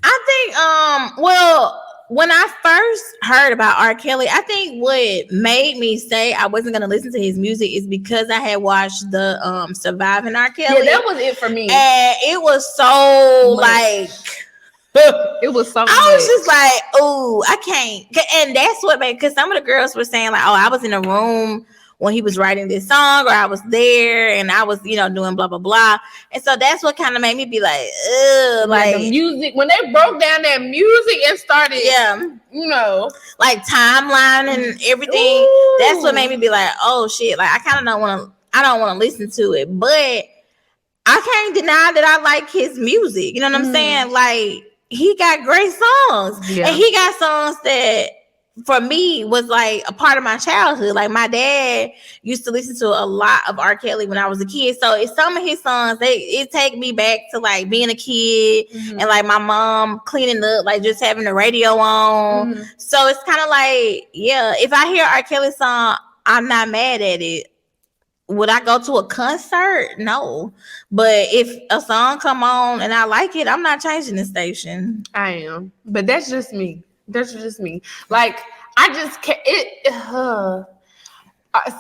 I think when I first heard about R. Kelly, I think what made me say I wasn't gonna listen to his music is because I had watched the Surviving R. Kelly. Yeah, that was it for me. And it was so like it was so I was just like, oh, I can't. And that's what made, because some of the girls were saying like, oh, I was in a room when he was writing this song, or I was there and I was, doing blah, blah, blah. And so that's what kind of made me be like, ugh, like the music, when they broke down that music and started, like timeline and everything, that's what made me be like, oh shit, like I don't want to listen to it, but I can't deny that I like his music. You know what I'm saying? Like he got great songs and he got songs that for me was like a part of my childhood. Like my dad used to listen to a lot of R. Kelly when I was a kid. So it's some of his songs, it take me back to like being a kid and like my mom cleaning up, like just having the radio on. So it's kind of like, if I hear R. Kelly song, I'm not mad at it. Would I go to a concert? No. But if a song come on and I like it, I'm not changing the station. I am. But that's just me. Like I just can't.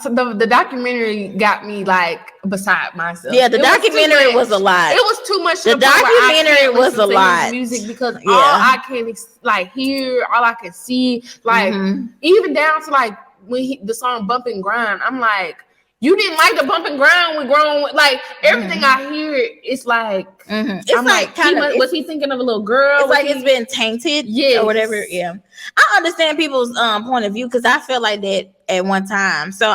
So the documentary got me like beside myself. Yeah, the documentary was a lot. It was too much. The documentary was a lot. Music because all I can like hear, all I can see, like even down to like when the song "Bump and Grind," I'm like, you didn't like the bump and grind we grown with. Like everything I hear, it's like it's I'm like kind of was he thinking of a little girl? It's like it's been tainted, or whatever. Yeah, I understand people's point of view because I felt like that at one time. So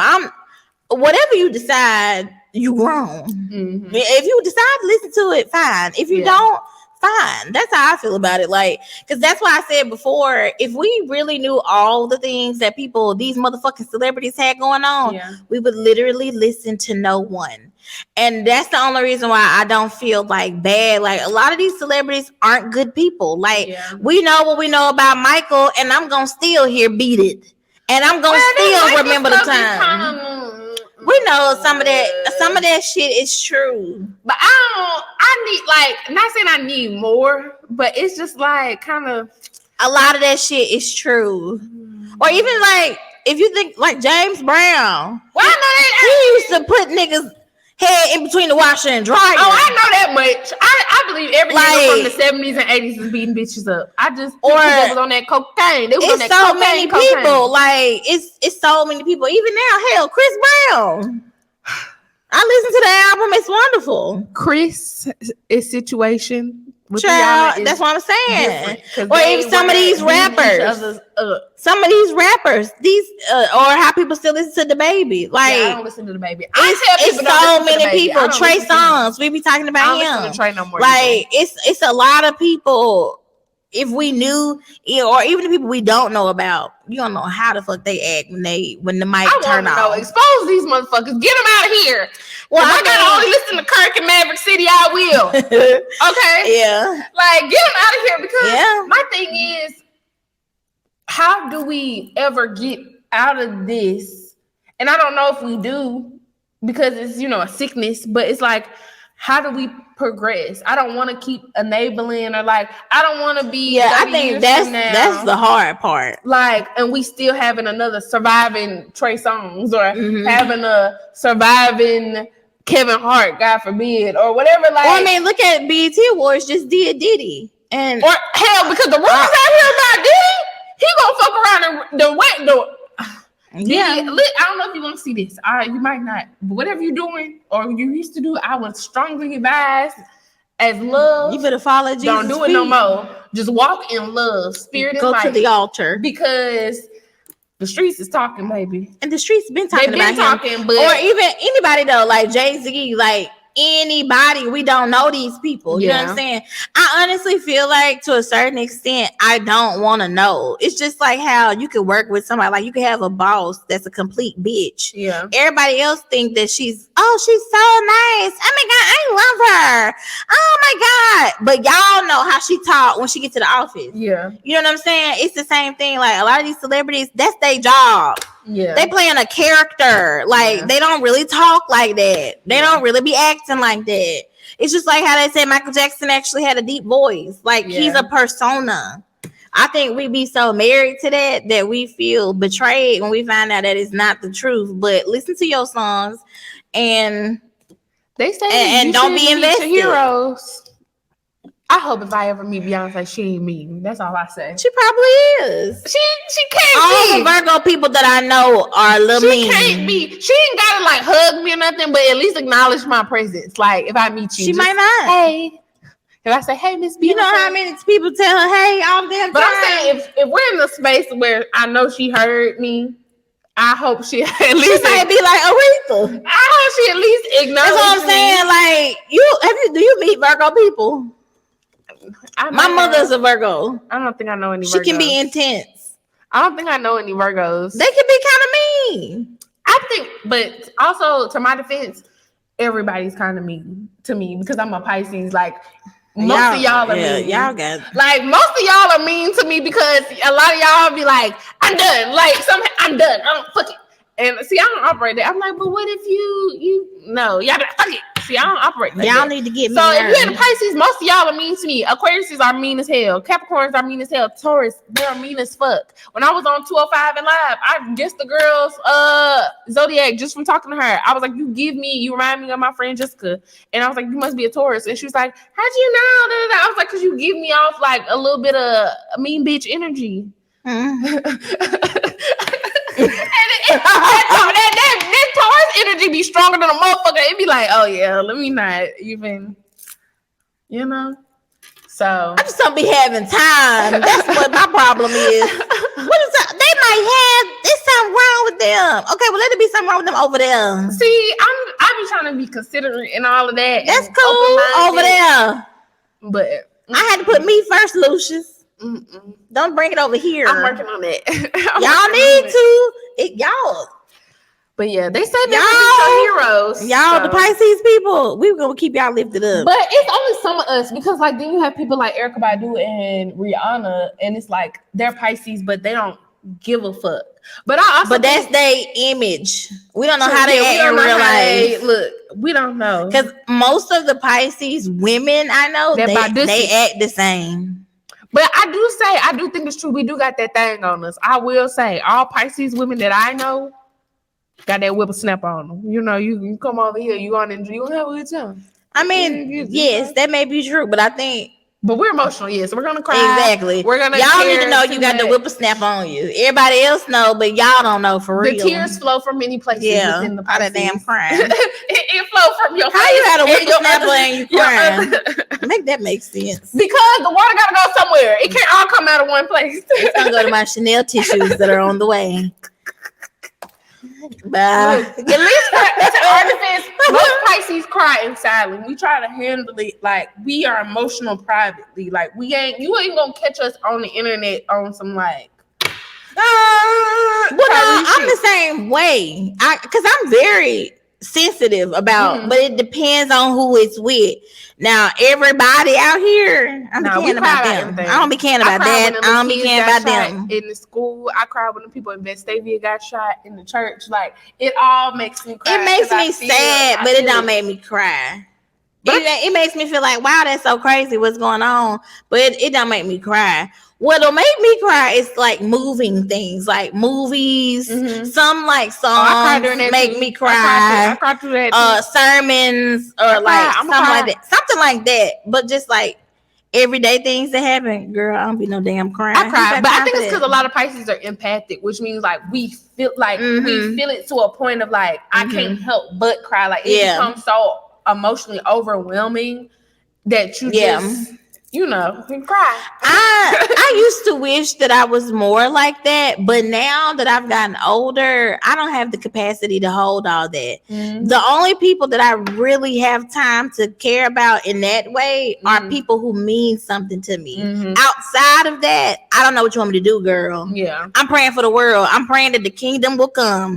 whatever you decide, you grown. If you decide to listen to it, fine. If you don't, fine. That's how I feel about it. Like, because that's why I said before, if we really knew all the things that these motherfucking celebrities had going on, we would literally listen to no one. And that's the only reason why I don't feel like bad. Like a lot of these celebrities aren't good people. Like we know what we know about Michael, and I'm gonna still hear Beat It, and I'm gonna still remember the time. We know some of that shit is true. But I need, like, not saying I need more, but it's just like kind of a lot of that shit is true. Or even like if you think like James Brown. Well, I know he used to put niggas, head in between the washer and dryer. Oh, I know that much. I believe every nigga from the 70s and 80s is beating bitches up. I just think they was on that cocaine. They was on that so cocaine, many people. Like it's so many people. Even now, hell, Chris Brown. I listened to the album. It's wonderful. Chris is situation. Child, that's what I'm saying. Or even some of these rappers. Some of these rappers, or how people still listen to the baby. Like I don't listen to the baby. It's so many people. Trey Songz, we be talking about him. I don't listen to Trey no more. Like it's a lot of people. If we knew, or even the people we don't know about, you don't know how the fuck they act when the mic turn off. Expose these motherfuckers. Get them out of here. Well, I gotta only listen to Kirk and Maverick City. I will. Okay. Yeah. Like get them out of here because my thing is, how do we ever get out of this? And I don't know if we do because it's a sickness, but it's like, how do we progress? I don't want to keep enabling or like I don't want to be. Yeah, I think that's the hard part. Like, and we still having another surviving Trey Songz or having a surviving Kevin Hart, God forbid, or whatever. Like, I mean, look at BET Awards just did Diddy, and or hell, because the rumors out here about Diddy, he gonna fuck around and the wet door. Yeah, I don't know if you want to see this. You might not, but whatever you're doing or you used to do, I would strongly advise as love. You better follow Jesus. Don't do it no more. Just walk in love, spirit and light. Go to the altar because the streets is talking, baby. And the streets been talking about him. But or even anybody though, like Jay-Z, like anybody, we don't know these people. You know what I'm saying? I honestly feel like to a certain extent, I don't want to know. It's just like how you could work with somebody, like you could have a boss that's a complete bitch. Yeah. Everybody else think that she's so nice. Oh my God, I love her. Oh my God. But y'all know how she talk when she get to the office. Yeah. You know what I'm saying? It's the same thing. Like a lot of these celebrities, that's their job. Yeah. They playing a character. Like they don't really talk like that. They don't really be acting like that. It's just like how they say Michael Jackson actually had a deep voice. Like he's a persona. I think we be so married to that we feel betrayed when we find out that it's not the truth. But listen to your songs and they say and don't be invested. Heroes. I hope if I ever meet Beyonce, she ain't mean. That's all I say. She probably is. She can't all the Virgo people that I know are a little mean. She can't be. She ain't gotta like hug me or nothing, but at least acknowledge my presence. Like if I meet you, she might not. Hey. If I say, hey, Miss Beyonce. You know how many people tell her, hey, all the damn time. But I'm saying if we're in a space where I know she heard me, I hope she at least might be like Aretha. I hope she at least acknowledges. That's what I'm saying. Like do you meet Virgo people? My mother's a Virgo. I don't think I know any Virgos. She can be intense. I don't think I know any Virgos. They can be kind of mean. I think, but also to my defense, everybody's kind of mean to me because I'm a Pisces. Like most of y'all are mean. Y'all got like most of y'all are mean to me because a lot of y'all be like, I'm done. Like I'm done. I don't fuck it. And see, I don't operate that. I'm like, but what if you know, y'all be like, fuck it. See, I don't operate like y'all that. Need to get me. So if you're in Pisces, most of y'all are mean to me. Aquariuses are mean as hell. Capricorns are mean as hell. Taurus, they're mean as fuck. When I was on 205 and live, I guessed the girl's zodiac just from talking to her. I was like, you remind me of my friend Jessica. And I was like, you must be a Taurus. And she was like, how'd you know? I was like, because you give me off like a little bit of mean bitch energy. And that Taurus energy be stronger than a motherfucker. It'd be like, oh yeah, let me not even, So I just don't be having time. That's what my problem is. They might have. There's something wrong with them. Okay, well let it be something wrong with them over there. See, I be trying to be considerate and all of that. That's cool over there. But I had to put me first, Lucius. Don't bring it over here. I'm working on it. Y'all need to. Y'all. But yeah, they say they're heroes. Y'all, the Pisces people, we were gonna keep y'all lifted up. But it's only some of us because, like, then you have people like Erykah Badu and Rihanna, and it's like they're Pisces, but they don't give a fuck. But that's their image. We don't know how they act in real life. Look, we don't know because most of the Pisces women I know they act the same. But I do think it's true. We do got that thing on us. I will say, all Pisces women that I know, got that whippersnapper on them. You know, you come over here, you gonna have a good time. I mean, yes, that may be true, but I think. But we're emotional, yes. So we're gonna cry. Exactly. We're gonna. Y'all need to know you got the whippersnap on you. Everybody else know, but y'all don't know for real. The tears flow from many places. Yeah, within the all that damn crying. it flow from your. How you had a whippersnapper and you crying? Make that make sense. Because the water gotta go somewhere. It can't all come out of one place. It's gonna go to my Chanel tissues that are on the way. Bye. At least to our defense, most Pisces cry in silence. We try to handle it like we are emotional privately. Like you ain't gonna catch us on the internet on some like. Well, no, I'm the same way. Because I'm very sensitive about, but it depends on who it's with. Now, everybody out here, I'm caring about them. I don't be caring about that. I don't be caring about them. In the school, I cried when the people in Vestavia got shot in the church. Like, it all makes me cry. It makes me sad, but it don't make me cry. It makes me feel like, wow, that's so crazy what's going on. But it don't make me cry. What'll make me cry is like moving things, like movies. Some like songs make me cry. I cried through that. Sermons or like something like that. Something like that. But just like everyday things that happen, girl, I don't be no damn crying. I cry, but I think it's because a lot of Pisces are empathic, which means like we feel it to a point of like I can't help but cry. Like it becomes so emotionally overwhelming that you just. You know, you cry. I used to wish that I was more like that, but now that I've gotten older, I don't have the capacity to hold all that. The only people that I really have time to care about in that way are people who mean something to me. Outside of that, I don't know what you want me to do, girl. Yeah. I'm praying for the world. I'm praying that the kingdom will come.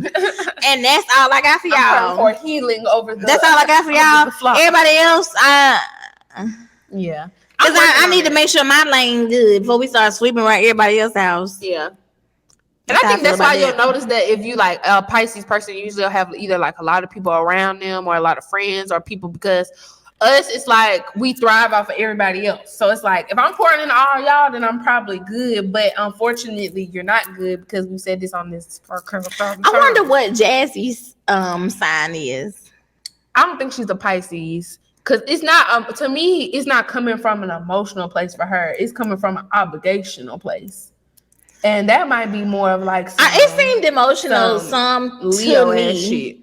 And that's all I got for y'all. I'm praying for healing over the. That's all I got for y'all. Everybody else, yeah. Because I need to make sure my lane good before we start sweeping around everybody else's house. Yeah. And I think that's why you'll notice that if you like a Pisces person, you usually have either like a lot of people around them or a lot of friends or people, because us, it's like we thrive off of everybody else. So it's like if I'm pouring into all y'all, then I'm probably good. But unfortunately, you're not good because we said this on this. I wonder what Jazzy's sign is. I don't think she's a Pisces. Because it's not, to me, it's not coming from an emotional place for her. It's coming from an obligational place. And that might be more of like it seemed emotional, some Leo to me. Shit.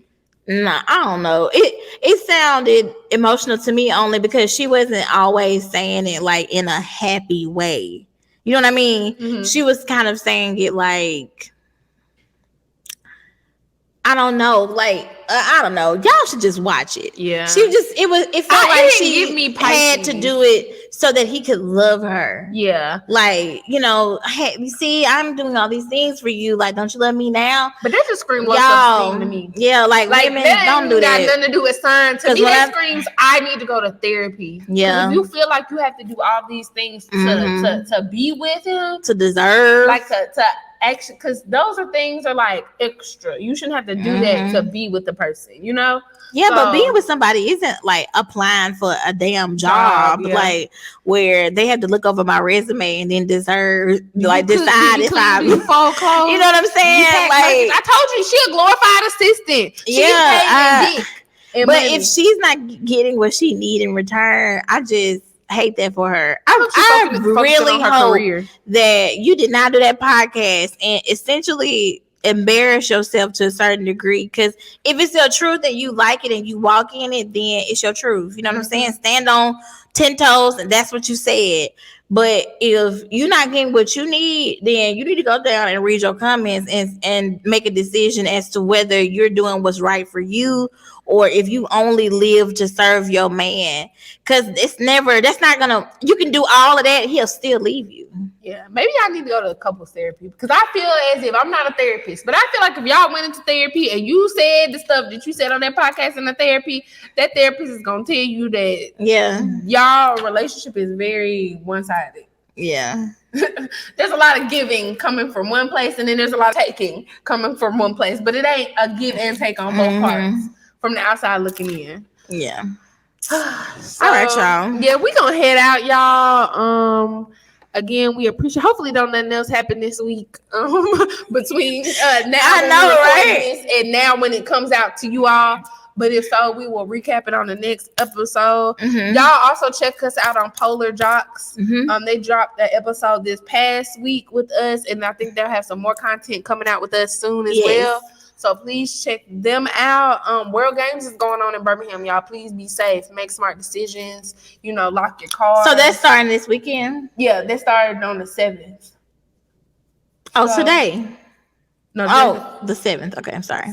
Nah, I don't know. It sounded emotional to me only because she wasn't always saying it like in a happy way. You know what I mean? She was kind of saying it like, I don't know, like I don't know. Y'all should just watch it. Yeah. It felt like she had to do it so that he could love her. Yeah. Like, you know, hey, you see, I'm doing all these things for you. Like, don't you love me now? But that just screams low self-esteem to me. Yeah, like women don't do that. Got nothing to do with signs. To me, that screams I need to go to therapy. Yeah. If you feel like you have to do all these things to be with him, to deserve, like to action, because those are things are like extra. You shouldn't have to do that to be with the person, you know? Yeah, but being with somebody isn't like applying for a damn job, like where they have to look over my resume and then decide if I, you know what I'm saying? Like I told you, she a glorified assistant. But if she's not getting what she need in return, I just hate that for her. I really hope that you did not do that podcast and essentially embarrass yourself to a certain degree, because if it's your truth and you like it and you walk in it, then it's your truth. You know what I'm saying? Stand on 10 toes, and that's what you said. But if you're not getting what you need, then you need to go down and read your comments and make a decision as to whether you're doing what's right for you, or if you only live to serve your man. Because you can do all of that, he'll still leave you. Yeah, maybe I need to go to a couples therapy, because I feel as if I'm not a therapist, but I feel like if y'all went into therapy and you said the stuff that you said on that podcast in the therapy, that therapist is going to tell you that y'all relationship is very one-sided. Yeah. There's a lot of giving coming from one place, and then there's a lot of taking coming from one place, but it ain't a give and take on both parts from the outside looking in. Yeah. So, all right, y'all. Yeah, we gonna head out, y'all. Again, we appreciate. Hopefully, don't nothing else happen this week between now I when know, we record right? this and now when it comes out to you all. But if so, we will recap it on the next episode. Y'all also check us out on Polar Jocks. They dropped that episode this past week with us, and I think they'll have some more content coming out with us soon as well. So please check them out. World Games is going on in Birmingham, y'all. Please be safe. Make smart decisions. You know, lock your car. So that's starting this weekend? Yeah, they started on the 7th. Oh, so, today? No, the 7th. Okay, I'm sorry.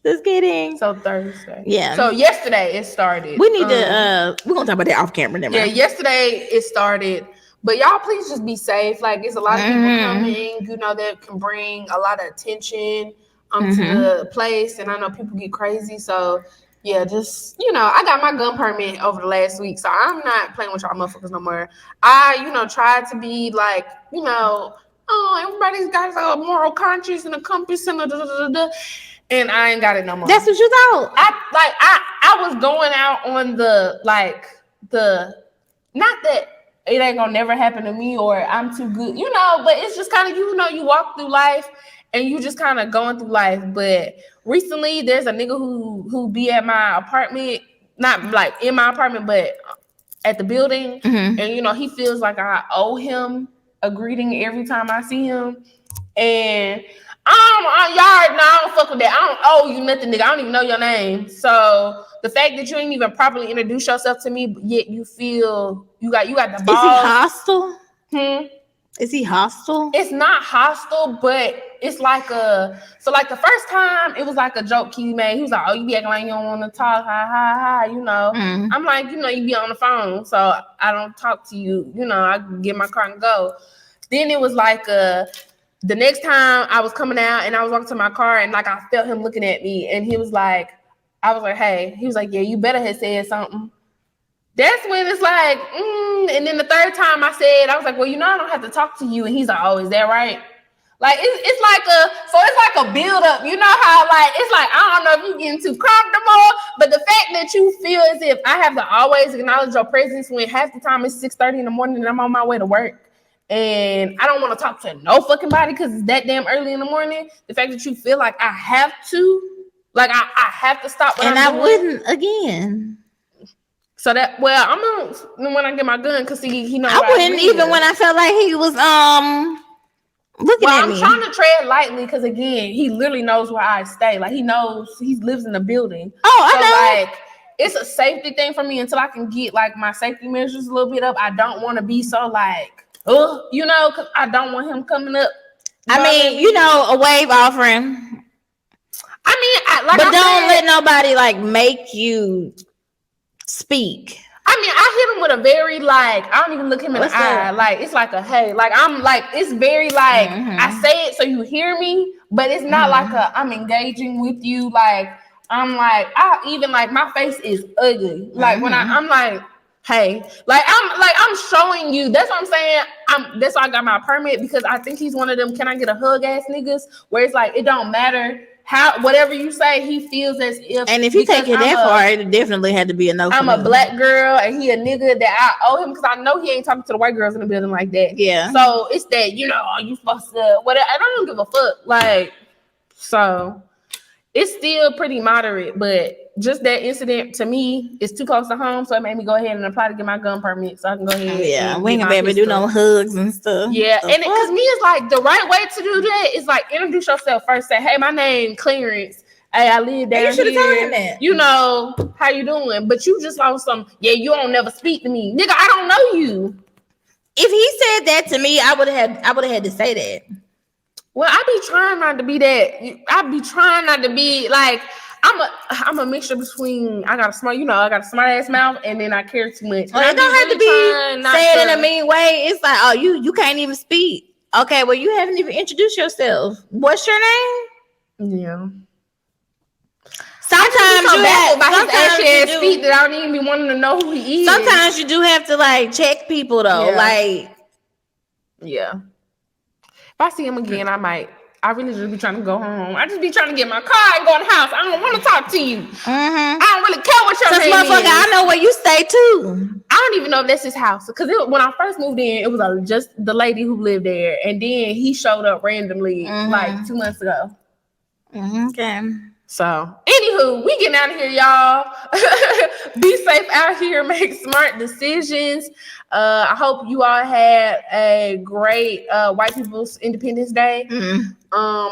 Just kidding. So Thursday. Yeah. So yesterday it started. We need to, we're going to talk about that off camera. Yeah, yesterday it started. But y'all, please just be safe. Like, it's a lot of people coming, you know, that can bring a lot of attention to the place, and I know people get crazy. So yeah, just, you know, I got my gun permit over the last week, so I'm not playing with y'all motherfuckers no more. I, you know, tried to be like, you know, oh, everybody's got a moral conscience and a compass and and I ain't got it no more. That's what you thought. I was going out on the not that it ain't gonna never happen to me or I'm too good, you know, but it's just kind of, you know, you walk through life and you just kind of going through life. But recently there's a nigga who be at my apartment, not like in my apartment, but at the building. And, you know, he feels like I owe him a greeting every time I see him. And I don't fuck with that. I don't owe you nothing, nigga. I don't even know your name. So the fact that you ain't even properly introduce yourself to me, yet you feel you got the balls. Is he hostile? Is he hostile? It's not hostile, but it's like the first time it was like a joke he made. He was like, "Oh, you be acting like you don't want to talk, hi, you know." I'm like, you know, you be on the phone, so I don't talk to you. You know, I get my car and go. Then it was like the next time I was coming out and I was walking to my car and like I felt him looking at me and he was like, I was like, hey, he was like, yeah, you better have said something. That's when it's like, and then the third time I said, I was like, well, you know, I don't have to talk to you. And he's like, oh, is that right? Like, it's like a build up. You know how, like, it's like, I don't know if you're getting too comfortable, but the fact that you feel as if I have to always acknowledge your presence when half the time it's 6:30 in the morning and I'm on my way to work. And I don't want to talk to no fucking body because it's that damn early in the morning. The fact that you feel like I have to, like I have to stop what I'm doing. And I wouldn't again. So that, well, I'm gonna when I get my gun because he knows. I wouldn't even when I felt like he was looking at me. I'm trying to tread lightly because again, he literally knows where I stay. Like he knows he lives in the building. Oh, I know. Like it's a safety thing for me until I can get like my safety measures a little bit up. I don't want to be so like. You know, because I don't want him coming up. I mean, you know, a wave offering. I mean, but don't let nobody like make you speak. I mean, I hit him with a very like, I don't even look him in the eye. Like, it's like a hey, like I'm like, it's very like, I say it so you hear me, but it's not like I'm engaging with you. Like, I'm like, I even like my face is ugly. Like when I'm like, hey, I'm showing you. That's what I'm saying. That's why I got my permit because I think he's one of them. Can I get a hug ass niggas? Where it's like it don't matter how whatever you say, he feels as if. And if you take it that far, it definitely had to be a no. I'm a black girl and he a nigga that I owe him because I know he ain't talking to the white girls in the building like that. Yeah. So it's that you know you supposed to whatever. I don't give a fuck. Like so, it's still pretty moderate, but. Just that incident to me is too close to home, so it made me go ahead and apply to get my gun permit so I can go ahead. Yeah, we ain't gonna be able to do no hugs and stuff. Yeah, and because me it's like the right way to do that is like introduce yourself first. Say, hey, my name Clarence. Hey, I live down you should have told here. him that. You know how you doing? But you just on some. Yeah, you don't never speak to me, nigga. I don't know you. If he said that to me, I would have had to say that. Well, I be trying not to be that. I be trying not to be like. I'm a mixture between I got a smart ass mouth and then I care too much. Well, it don't have to be said in a mean way. It's like, oh, you can't even speak. Okay, well, you haven't even introduced yourself. What's your name? Yeah. Sometimes you have to speak that I don't even be wanting to know who he is. Sometimes you do have to like check people though. Yeah. Like, yeah. If I see him again, I might I really just be trying to go home. I just be trying to get my car and go in the house. I don't want to talk to you. I don't really care what your name motherfucker, is. I know where you stay too. I don't even know if that's his house. Because when I first moved in, it was just the lady who lived there. And then he showed up randomly like 2 months ago. Okay. So, anywho, we getting out of here, y'all. Be safe out here. Make smart decisions. I hope you all had a great White People's Independence Day.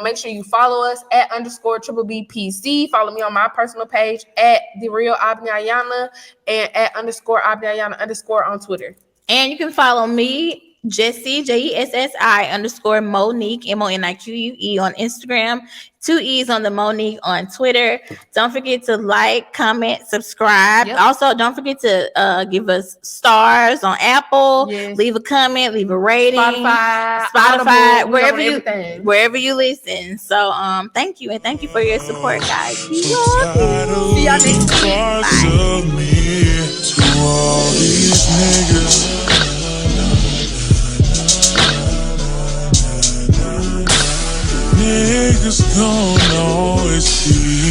Make sure you follow us at _BBPC. Follow me on my personal page at The Real Abani Ayana and at _Abani Ayana_ on Twitter. And you can follow me, Jessie, JESSI _Monique, MONIQUE on Instagram, 2 E's on the Monique on Twitter. Don't forget to like, comment, subscribe. Yep. Also, don't forget to give us stars on Apple. Yes. Leave a comment, leave a rating. Spotify, Audible, wherever wherever you listen. So thank you, and thank you for your support, guys. We love you. See y'all next time. To all these niggas. Niggas gon' always be